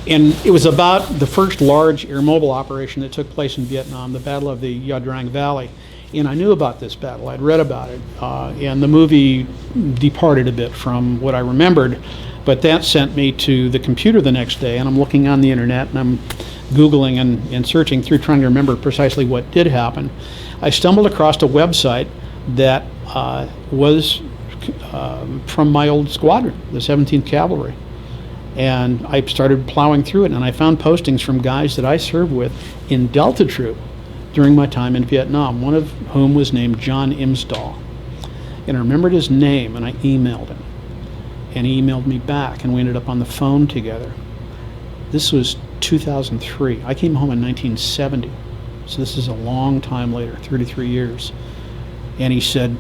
and it was about the first large air mobile operation that took place in Vietnam, the Battle of the Ia Drang Valley. And I knew about this battle. I'd read about it, and the movie departed a bit from what I remembered, but that sent me to the computer the next day, and I'm looking on the internet, and I'm Googling and searching through, trying to remember precisely what did happen. I stumbled across a website that was from my old squadron, the 17th Cavalry. And I started plowing through it, and I found postings from guys that I served with in Delta Troop during my time in Vietnam, one of whom was named John Imsdahl. And I remembered his name, and I emailed him. And he emailed me back, and we ended up on the phone together. This was 2003. I came home in 1970, so this is a long time later, 33 years. And he said,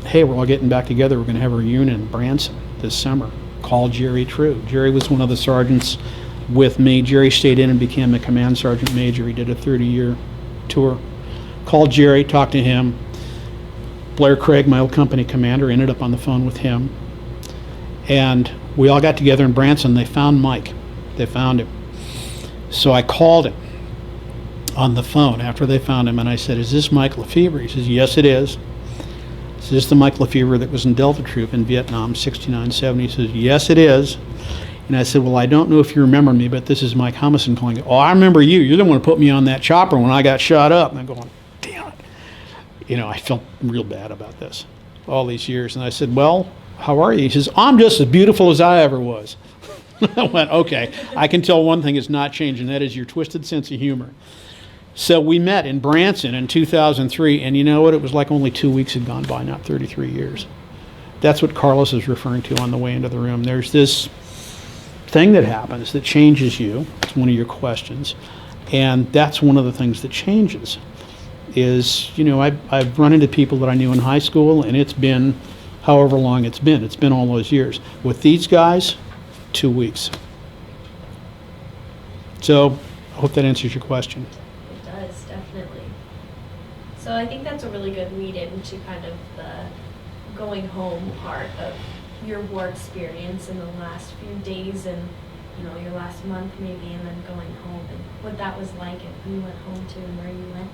"Hey, we're all getting back together. We're going to have a reunion in Branson this summer. Call Jerry True." Jerry was one of the sergeants with me. Jerry stayed in and became a command sergeant major. He did a 30-year tour. Called Jerry, talked to him. Blair Craig, my old company commander, ended up on the phone with him. And we all got together in Branson. They found Mike. They found him. So I called him. on the phone after they found him, and I said, "Is this Mike Lefebvre?" He says, "Yes, it is." Is this the Mike Lefebvre that was in Delta Troop in Vietnam, 69, 70? He says, "Yes, it is." And I said, "Well, I don't know if you remember me, but this is Mike Humason calling." "Oh, I remember you. You're the one who put me on that chopper when I got shot up." And I'm going, damn it. You know, I felt real bad about this all these years. And I said, "Well, how are you?" He says, "I'm just as beautiful as I ever was." I went, okay, I can tell one thing is not changing. That is your twisted sense of humor. So we met in Branson in 2003, and you know what? It was like only 2 weeks had gone by, not 33 years. That's what Carlos is referring to on the way into the room. There's this thing that happens that changes you. It's one of your questions. And that's one of the things that changes is, you know, I've run into people that I knew in high school, and it's been however long it's been. It's been all those years. With these guys, 2 weeks. So I hope that answers your question. It does, definitely. So I think that's a really good lead into kind of the going home part of your war experience in the last few days and, you know, your last month maybe, and then going home and what that was like and who you went home to and where you went.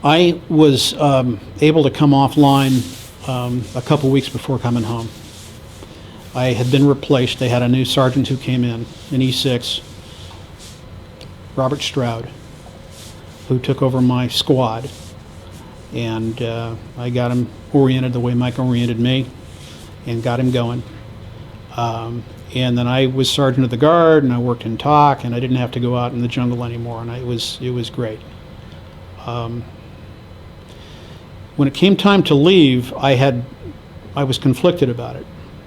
I was able to come offline a couple weeks before coming home. I had been replaced. They had a new sergeant who came in E6, Robert Stroud, who took over my squad. And I got him oriented the way Mike oriented me and got him going. And then I was sergeant of the guard, and I worked in TOC, and I didn't have to go out in the jungle anymore, and it was great. When it came time to leave, I was conflicted about it.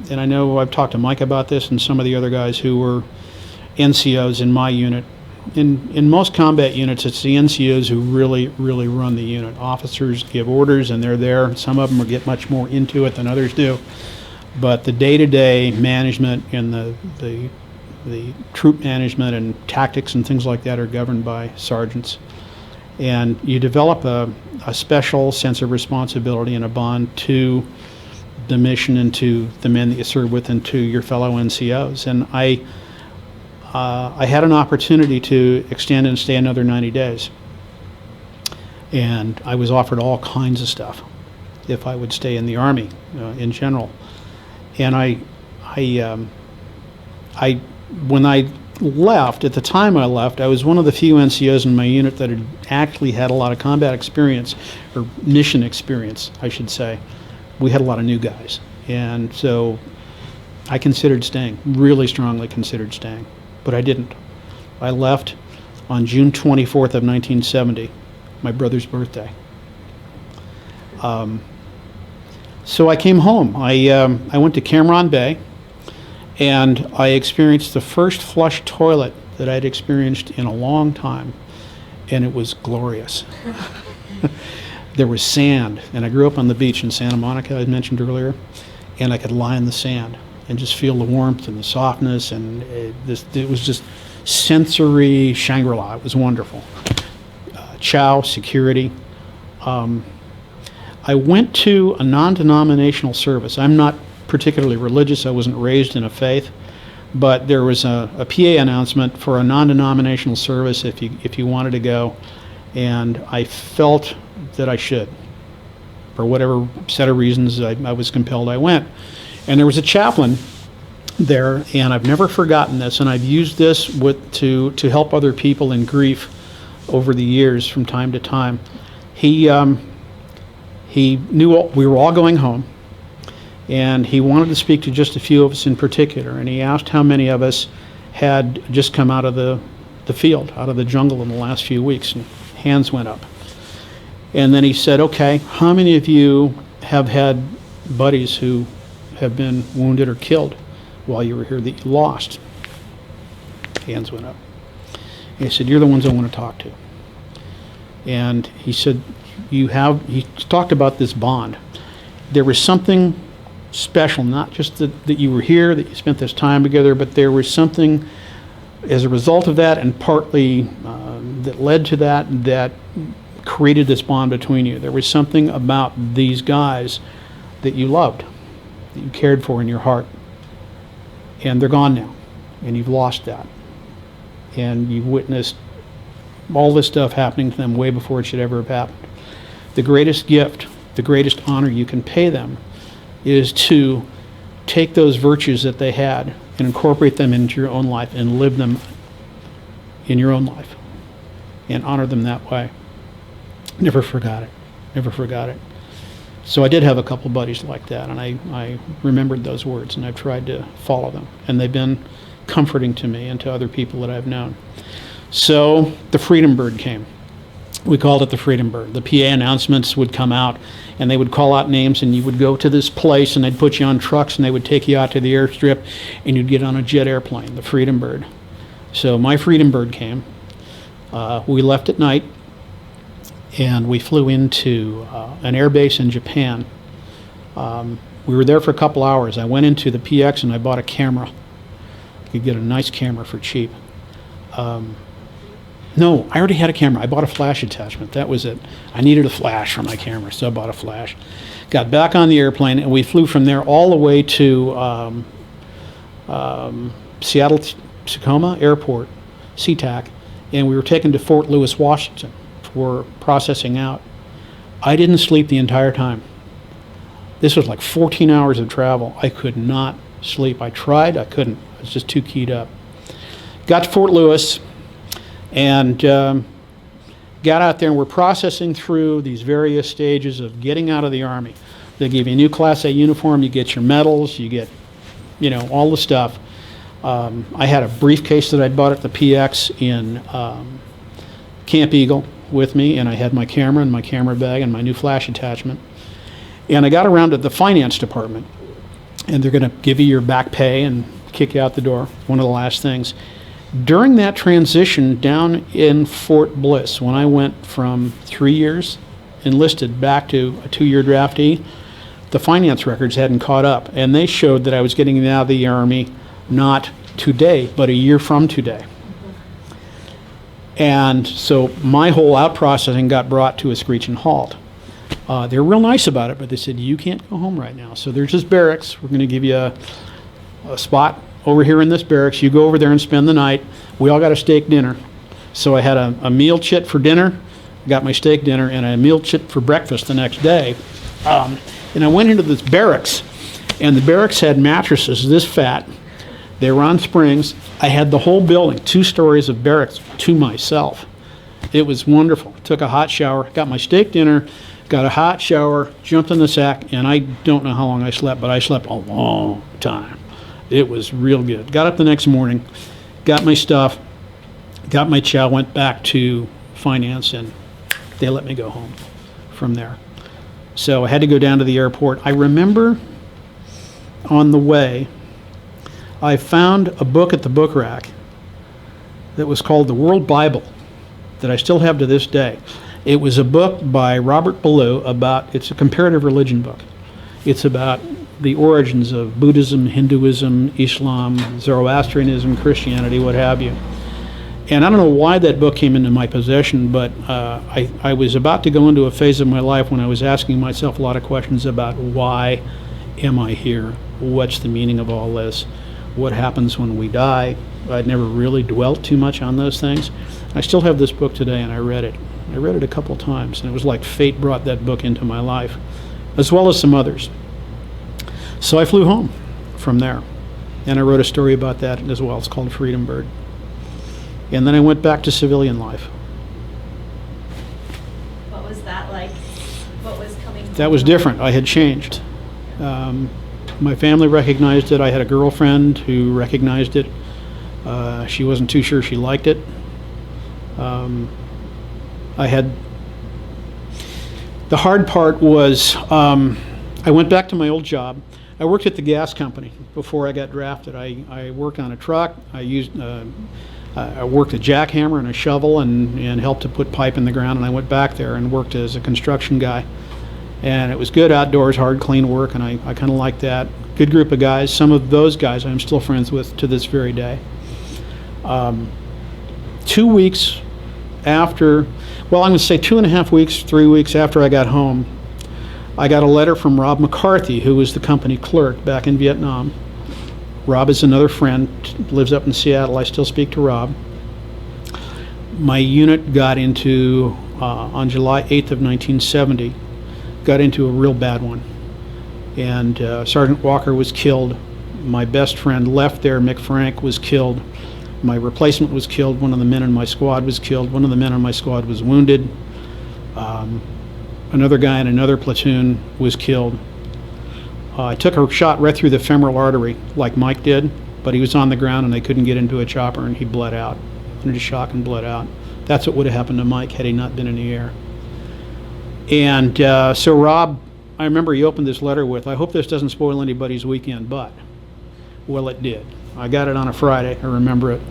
And I know I've talked to Mike about this and some of the other guys who were NCOs in my unit. In most combat units, it's the NCOs who really run the unit. Officers give orders and they're there. Some of them get much more into it than others do. But the day-to-day management and the troop management and tactics and things like that are governed by sergeants. And you develop a special sense of responsibility and a bond to the mission and to the men that you serve with and to your fellow NCOs. And I had an opportunity to extend and stay another 90 days. And I was offered all kinds of stuff if I would stay in the Army in general. And when I left, at the time I left, I was one of the few NCOs in my unit that had actually had a lot of combat experience, or mission experience, I should say. We had a lot of new guys. And so I considered staying, really strongly considered staying, but I didn't. I left on June 24th of 1970, my brother's birthday. So I came home. I went to Cameron Bay, and I experienced the first flush toilet that I'd experienced in a long time, and it was glorious. There was sand, and I grew up on the beach in Santa Monica, I mentioned earlier, and I could lie in the sand and just feel the warmth and the softness, and it was just sensory Shangri-La. It was wonderful. Chow, security. I went to a non-denominational service. I'm not particularly religious. I wasn't raised in a faith, but there was a PA announcement for a non-denominational service if you wanted to go, and I felt that I should. For whatever set of reasons, I was compelled, I went. And there was a chaplain there, and I've never forgotten this, and I've used this to help other people in grief over the years from time to time. He knew we were all going home, and he wanted to speak to just a few of us in particular, and he asked how many of us had just come out of the field, out of the jungle in the last few weeks, and hands went up. And then he said, okay, how many of you have had buddies who have been wounded or killed while you were here that you lost? Hands went up. And he said, you're the ones I want to talk to. And he said, he talked about this bond. There was something special, not just that you were here, that you spent this time together, but there was something as a result of that, and partly that led to that created this bond between you. There was something about these guys that you loved, that you cared for in your heart. And they're gone now, and you've lost that. and you've witnessed all this stuff happening to them way before it should ever have happened. The greatest gift, the greatest honor you can pay them is to take those virtues that they had and incorporate them into your own life and live them in your own life and honor them that way. Never forgot it. Never forgot it. So I did have a couple buddies like that, and I remembered those words, and I've tried to follow them. And they've been comforting to me and to other people that I've known. So the Freedom Bird came. We called it the Freedom Bird. The PA announcements would come out, and they would call out names, and you would go to this place, and they'd put you on trucks, and they would take you out to the airstrip, and you'd get on a jet airplane, the Freedom Bird. So my Freedom Bird came. We left at night, and we flew into an air base in Japan. We were there for a couple hours. I went into the PX and I bought a camera. You could get a nice camera for cheap. No, I already had a camera. I bought a flash attachment. That was it. I needed a flash for my camera, so I bought a flash. Got back on the airplane, and we flew from there all the way to Seattle Tacoma Airport, SeaTac, and we were taken to Fort Lewis, Washington for processing out. I didn't sleep the entire time. This was like 14 hours of travel. I could not sleep. I tried, I couldn't. I was just too keyed up. Got to Fort Lewis and got out there, and we're processing through these various stages of getting out of the Army. They give you a new Class A uniform, you get your medals, you get, all the stuff. I had a briefcase that I'd bought at the PX in Camp Eagle with me, and I had my camera and my camera bag and my new flash attachment. And I got around to the finance department, and they're going to give you your back pay and kick you out the door, one of the last things. During that transition down in Fort Bliss, when I went from 3 years enlisted back to a 2-year draftee, the finance records hadn't caught up, and they showed that I was getting out of the Army not today, but a year from today. And so my whole out processing got brought to a screeching halt. They were real nice about it, but they said, you can't go home right now. So there's this barracks. We're going to give you a spot over here in this barracks. You go over there and spend the night. We all got a steak dinner. So I had a meal chit for dinner, got my steak dinner, and a meal chit for breakfast the next day. And I went into this barracks, and the barracks had mattresses this fat. They were on springs. I had the whole building, 2 stories of barracks, to myself. It was wonderful. Took a hot shower, got my steak dinner, got a hot shower, jumped in the sack, and I don't know how long I slept, but I slept a long time. It was real good. Got up the next morning, got my stuff, got my chow, went back to finance, and they let me go home from there. So I had to go down to the airport. I remember on the way, I found a book at the book rack that was called The World Bible that I still have to this day. It was a book by Robert Ballou it's a comparative religion book. It's about the origins of Buddhism, Hinduism, Islam, Zoroastrianism, Christianity, what have you. And I don't know why that book came into my possession, but I was about to go into a phase of my life when I was asking myself a lot of questions about why am I here? What's the meaning of all this? What happens when we die? I'd never really dwelt too much on those things. I still have this book today, and I read it. I read it a couple times, and it was like fate brought that book into my life, as well as some others. So I flew home from there, and I wrote a story about that as well. It's called Freedom Bird. And then I went back to civilian life. What was that like? What was coming? That was different. I had changed. My family recognized it. I had a girlfriend who recognized it. She wasn't too sure she liked it. The hard part was I went back to my old job. I worked at the gas company before I got drafted. I worked on a truck. I worked a jackhammer and a shovel and helped to put pipe in the ground, and I went back there and worked as a construction guy. And it was good outdoors, hard, clean work, and I kind of liked that. Good group of guys. Some of those guys I'm still friends with to this very day. 2 weeks after, well, I'm going to say 2.5 weeks, 3 weeks after I got home, I got a letter from Rob McCarthy, who was the company clerk back in Vietnam. Rob is another friend, lives up in Seattle. I still speak to Rob. my unit got into, on July 8th of 1970, got into a real bad one. And Sergeant Walker was killed. My best friend left there, Mick Frank, was killed. My replacement was killed. One of the men in my squad was killed. One of the men in my squad was wounded. Another guy in another platoon was killed. I took a shot right through the femoral artery like Mike did, but he was on the ground and they couldn't get into a chopper and he bled out. Under shock and bled out. That's what would have happened to Mike had he not been in the air. And so Rob, I remember he opened this letter with, "I hope this doesn't spoil anybody's weekend, but," well, it did. I got it on a Friday, I remember it.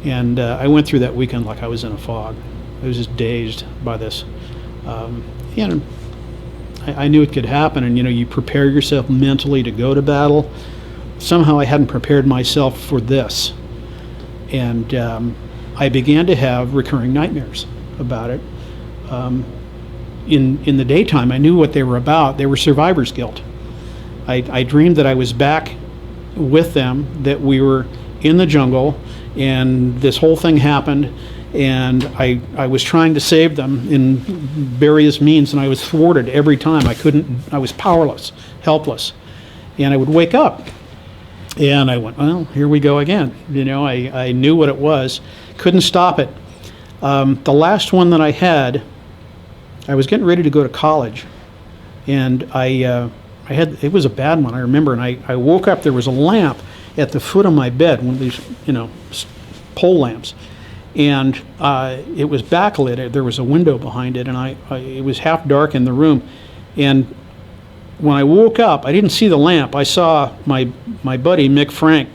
And I went through that weekend like I was in a fog. I was just dazed by this. And I knew it could happen, and you prepare yourself mentally to go to battle. Somehow I hadn't prepared myself for this. And I began to have recurring nightmares about it. In the daytime, I knew what they were about. They were survivor's guilt. I dreamed that I was back with them, that we were in the jungle, and this whole thing happened, and I was trying to save them in various means, and I was thwarted every time. I was powerless, helpless. And I would wake up, and I went, well, here we go again. I knew what it was, couldn't stop it. The last one that I had, I was getting ready to go to college, and it was a bad one, I remember, and I woke up, there was a lamp at the foot of my bed, one of these, pole lamps, and it was backlit. There was a window behind it, and it was half dark in the room, and when I woke up, I didn't see the lamp. I saw my buddy, Mick Frank,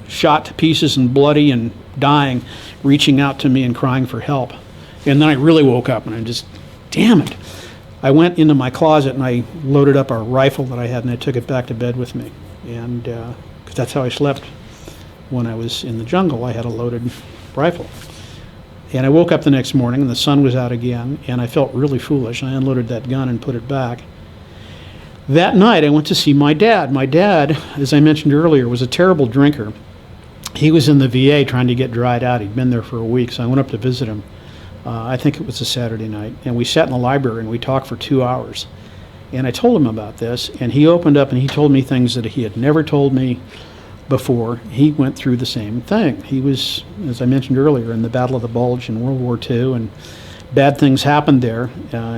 shot to pieces and bloody and dying, reaching out to me and crying for help. And then I really woke up, and I just, damn it. I went into my closet, and I loaded up a rifle that I had, and I took it back to bed with me. And 'cause that's how I slept when I was in the jungle. I had a loaded rifle. And I woke up the next morning, and the sun was out again, and I felt really foolish. I unloaded that gun and put it back. That night, I went to see my dad. My dad, as I mentioned earlier, was a terrible drinker. He was in the VA trying to get dried out. He'd been there for a week, so I went up to visit him. I think it was a Saturday night, and we sat in the library and we talked for 2 hours. And I told him about this, and he opened up and he told me things that he had never told me before. He went through the same thing. He was, as I mentioned earlier, in the Battle of the Bulge in World War II, and bad things happened there.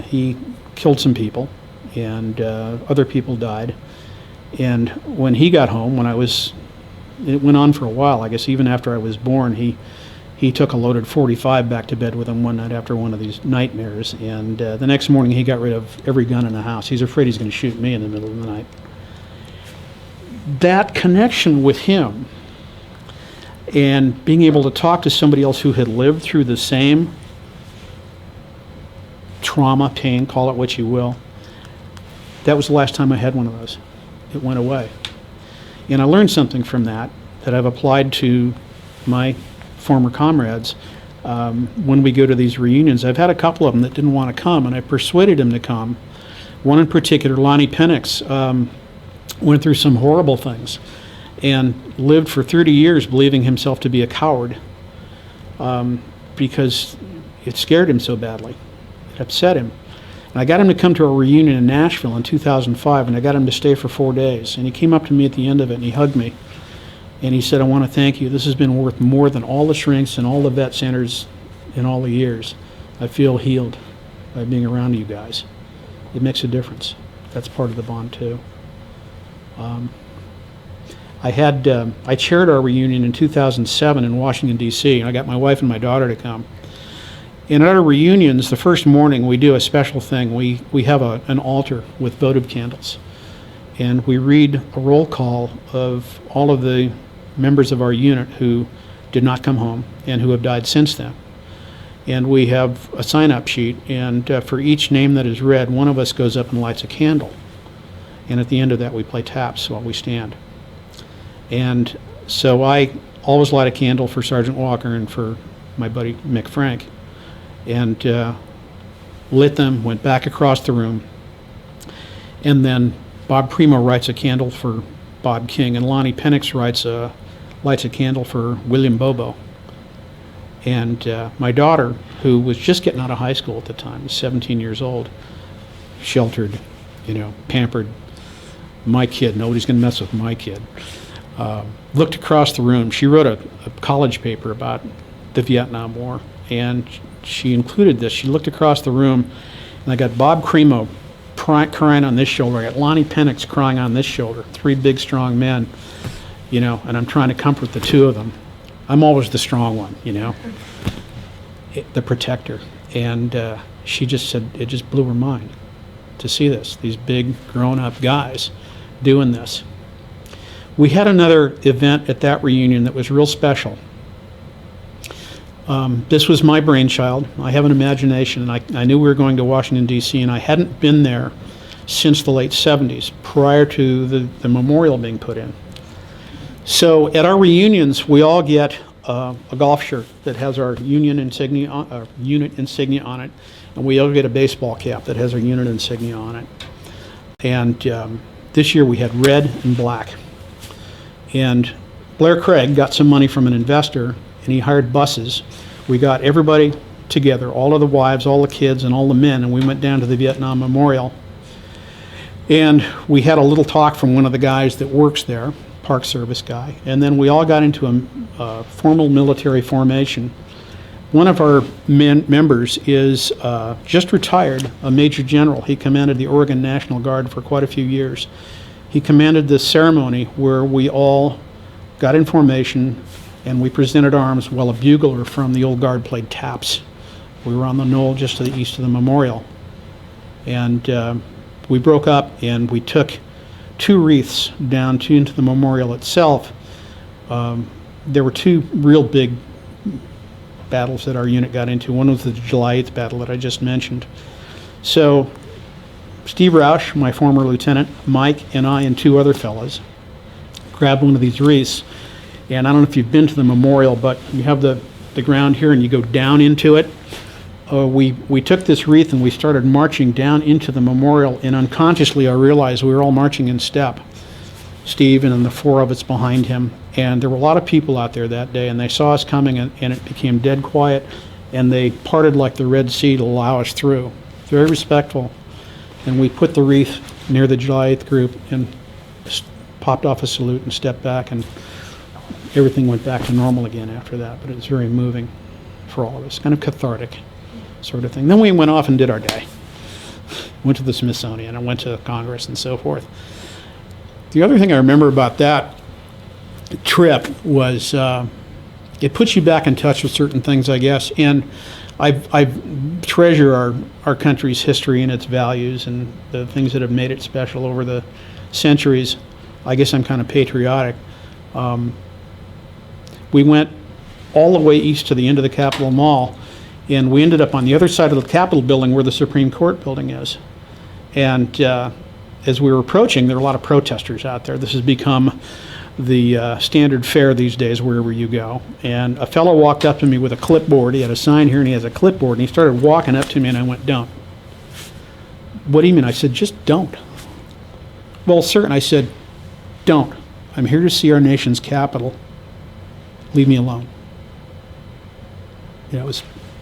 He killed some people, and other people died. And when he got home, it went on for a while, I guess even after I was born, he took a loaded .45 back to bed with him one night after one of these nightmares, and the next morning he got rid of every gun in the house. He's afraid he's going to shoot me in the middle of the night. That connection with him and being able to talk to somebody else who had lived through the same trauma, pain, call it what you will, that was the last time I had one of those. It went away. And I learned something from that I've applied to my former comrades. When we go to these reunions, I've had a couple of them that didn't want to come, and I persuaded them to come. One in particular, Lonnie Penix, went through some horrible things and lived for 30 years believing himself to be a coward because it scared him so badly. It upset him. And I got him to come to a reunion in Nashville in 2005, and I got him to stay for 4 days. And he came up to me at the end of it, and he hugged me. And he said, "I want to thank you. This has been worth more than all the shrinks and all the vet centers in all the years. I feel healed by being around you guys. It makes a difference." That's part of the bond, too. I chaired our reunion in 2007 in Washington, D.C., and I got my wife and my daughter to come. And at our reunions, the first morning, we do a special thing. We have an altar with votive candles. And we read a roll call of all of the members of our unit who did not come home and who have died since then. And we have a sign-up sheet, and for each name that is read, one of us goes up and lights a candle. And at the end of that, we play taps while we stand. And so I always light a candle for Sergeant Walker and for my buddy Mick Frank, and lit them, went back across the room, and then Bob Primo writes a candle for Bob King, and Lonnie Penix lights a candle for William Bobo. And my daughter, who was just getting out of high school at the time, was 17 years old, sheltered, pampered, my kid, nobody's going to mess with my kid, looked across the room. She wrote a college paper about the Vietnam War, and she included this. She looked across the room, and I got Bob Cremo crying on this shoulder. I got Lonnie Penix crying on this shoulder, three big, strong men, and I'm trying to comfort the two of them. I'm always the strong one, the protector. And she just said it just blew her mind to see this, these big, grown-up guys doing this. We had another event at that reunion that was real special. This was my brainchild. I have an imagination, and I knew we were going to Washington, D.C., and I hadn't been there since the late 70s, prior to the memorial being put in. So at our reunions, we all get a golf shirt that has our unit insignia on it, and we all get a baseball cap that has our unit insignia on it. And this year we had red and black. And Blair Craig got some money from an investor, and he hired buses. We got everybody together, all of the wives, all the kids, and all the men, and we went down to the Vietnam Memorial. And we had a little talk from one of the guys that works there, Park Service guy, and then we all got into a formal military formation. One of our members is just retired, a major general. He commanded the Oregon National Guard for quite a few years. He commanded this ceremony where we all got in formation and we presented arms while a bugler from the old guard played taps. We were on the knoll just to the east of the memorial. And we broke up and we took 2 wreaths down into the memorial itself. There were 2 real big battles that our unit got into. One was the July 8th battle that I just mentioned. So Steve Roush, my former lieutenant, Mike, and I and 2 other fellas grabbed one of these wreaths. And I don't know if you've been to the memorial, but you have the ground here and you go down into it. We took this wreath and we started marching down into the memorial, and unconsciously I realized we were all marching in step. Steve and then the 4 of us behind him. And there were a lot of people out there that day, and they saw us coming, and it became dead quiet, and they parted like the Red Sea to allow us through. Very respectful. And we put the wreath near the July 8th group and popped off a salute and stepped back, and everything went back to normal again after that. But it was very moving for all of us, kind of cathartic sort of thing. Then we went off and did our day. Went to the Smithsonian and went to Congress and so forth. The other thing I remember about that trip was it puts you back in touch with certain things, I guess. And I treasure our country's history and its values and the things that have made it special over the centuries. I guess I'm kind of patriotic. We went all the way east to the end of the Capitol Mall, and we ended up on the other side of the Capitol building where the Supreme Court building is. And as we were approaching, there were a lot of protesters out there. This has become the standard fare these days wherever you go. And a fellow walked up to me with a clipboard. He had a sign here and he has a clipboard, and he started walking up to me, and I went, "Don't." "What do you mean?" I said, "Just don't." "Well, sir," and I said, "Don't. I'm here to see our nation's capital. Leave me alone." I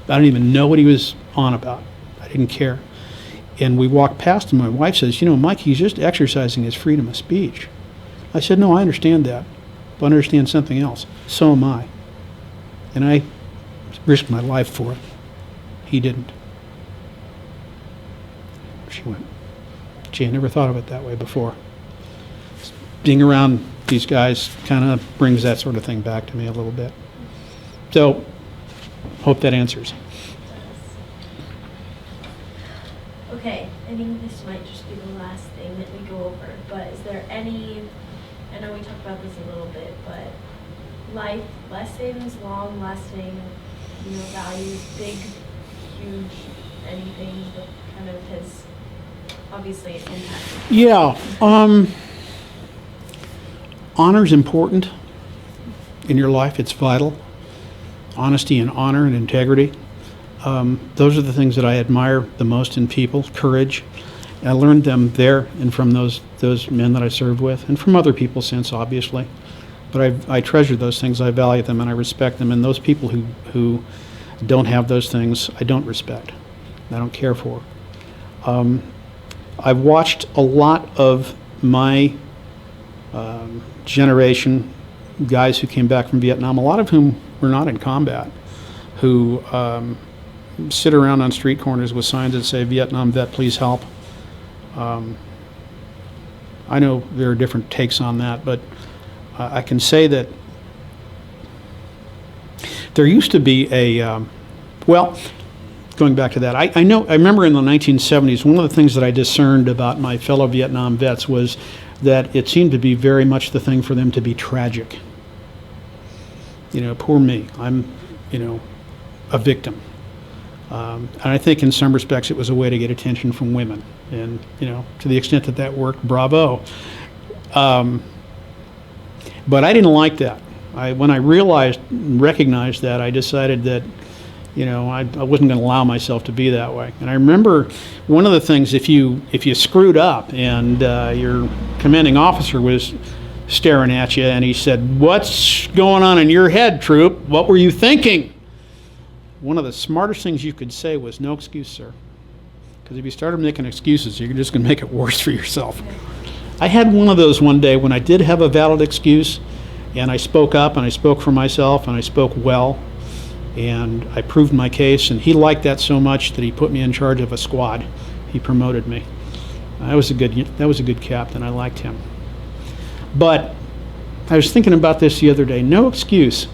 don't even know what he was on about. I didn't care. And we walked past him. My wife says, "Mike, he's just exercising his freedom of speech." I said, "No, I understand that, but I understand something else. So am I. And I risked my life for it. He didn't." She went, "Gee, I never thought of it that way before." Being around these guys kind of brings that sort of thing back to me a little bit. So, hope that answers. Okay, I think this might just be the last thing that we go over, but is there any, I know we talked about this a little bit, but life lessons, long-lasting, values, big, huge, anything that kind of has obviously impacted? Yeah, honor's important in your life. It's vital. Honesty and honor and integrity. Those are the things that I admire the most in people. Courage. And I learned them there and from those men that I served with, and from other people since, obviously. But I treasure those things, I value them, and I respect them. And those people who don't have those things, I don't respect. I don't care for. I've watched a lot of my generation, guys who came back from Vietnam, a lot of whom were not in combat, who sit around on street corners with signs that say, "Vietnam vet, please help." I know there are different takes on that, but I can say that there used to be a, well, going back to that, I remember in the 1970s, one of the things that I discerned about my fellow Vietnam vets was that it seemed to be very much the thing for them to be tragic. You know, poor me, I'm, you know, a victim. And I think in some respects it was a way to get attention from women. And, you know, to the extent that that worked, bravo. But I didn't like that. When I recognized that, I decided that, you know, I wasn't going to allow myself to be that way. And I remember one of the things, if you screwed up and your commanding officer was staring at you and he said, "What's going on in your head, troop? What were you thinking?" One of the smartest things you could say was, "No excuse, sir." Because if you started making excuses, you're just going to make it worse for yourself. I had one of those one day when I did have a valid excuse, and I spoke up and I spoke for myself and I spoke well. And I proved my case, and he liked that so much that he put me in charge of a squad. He promoted me. That was a good captain. I liked him. But I was thinking about this the other day. No excuse.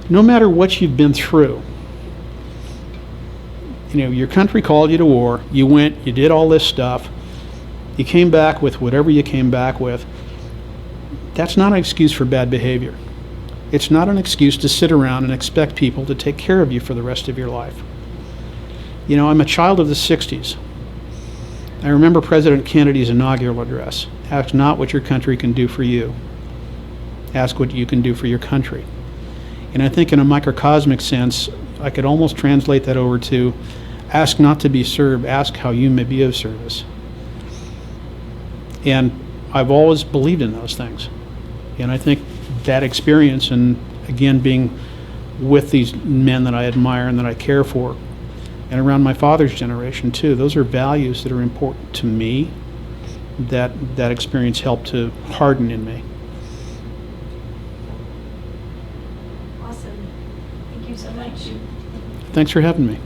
No matter what you've been through, you know, your country called you to war. You went, you did all this stuff. You came back with whatever you came back with. That's not an excuse for bad behavior. It's not an excuse to sit around and expect people to take care of you for the rest of your life. You know, I'm a child of the 60s. I remember President Kennedy's inaugural address. Ask not what your country can do for you. Ask what you can do for your country. And I think in a microcosmic sense, I could almost translate that over to ask not to be served, ask how you may be of service. And I've always believed in those things. And I think that experience, and again being with these men that I admire and that I care for, and around my father's generation too, those are values that are important to me, that experience helped to harden in me. Awesome. Thank you so much. Thanks for having me.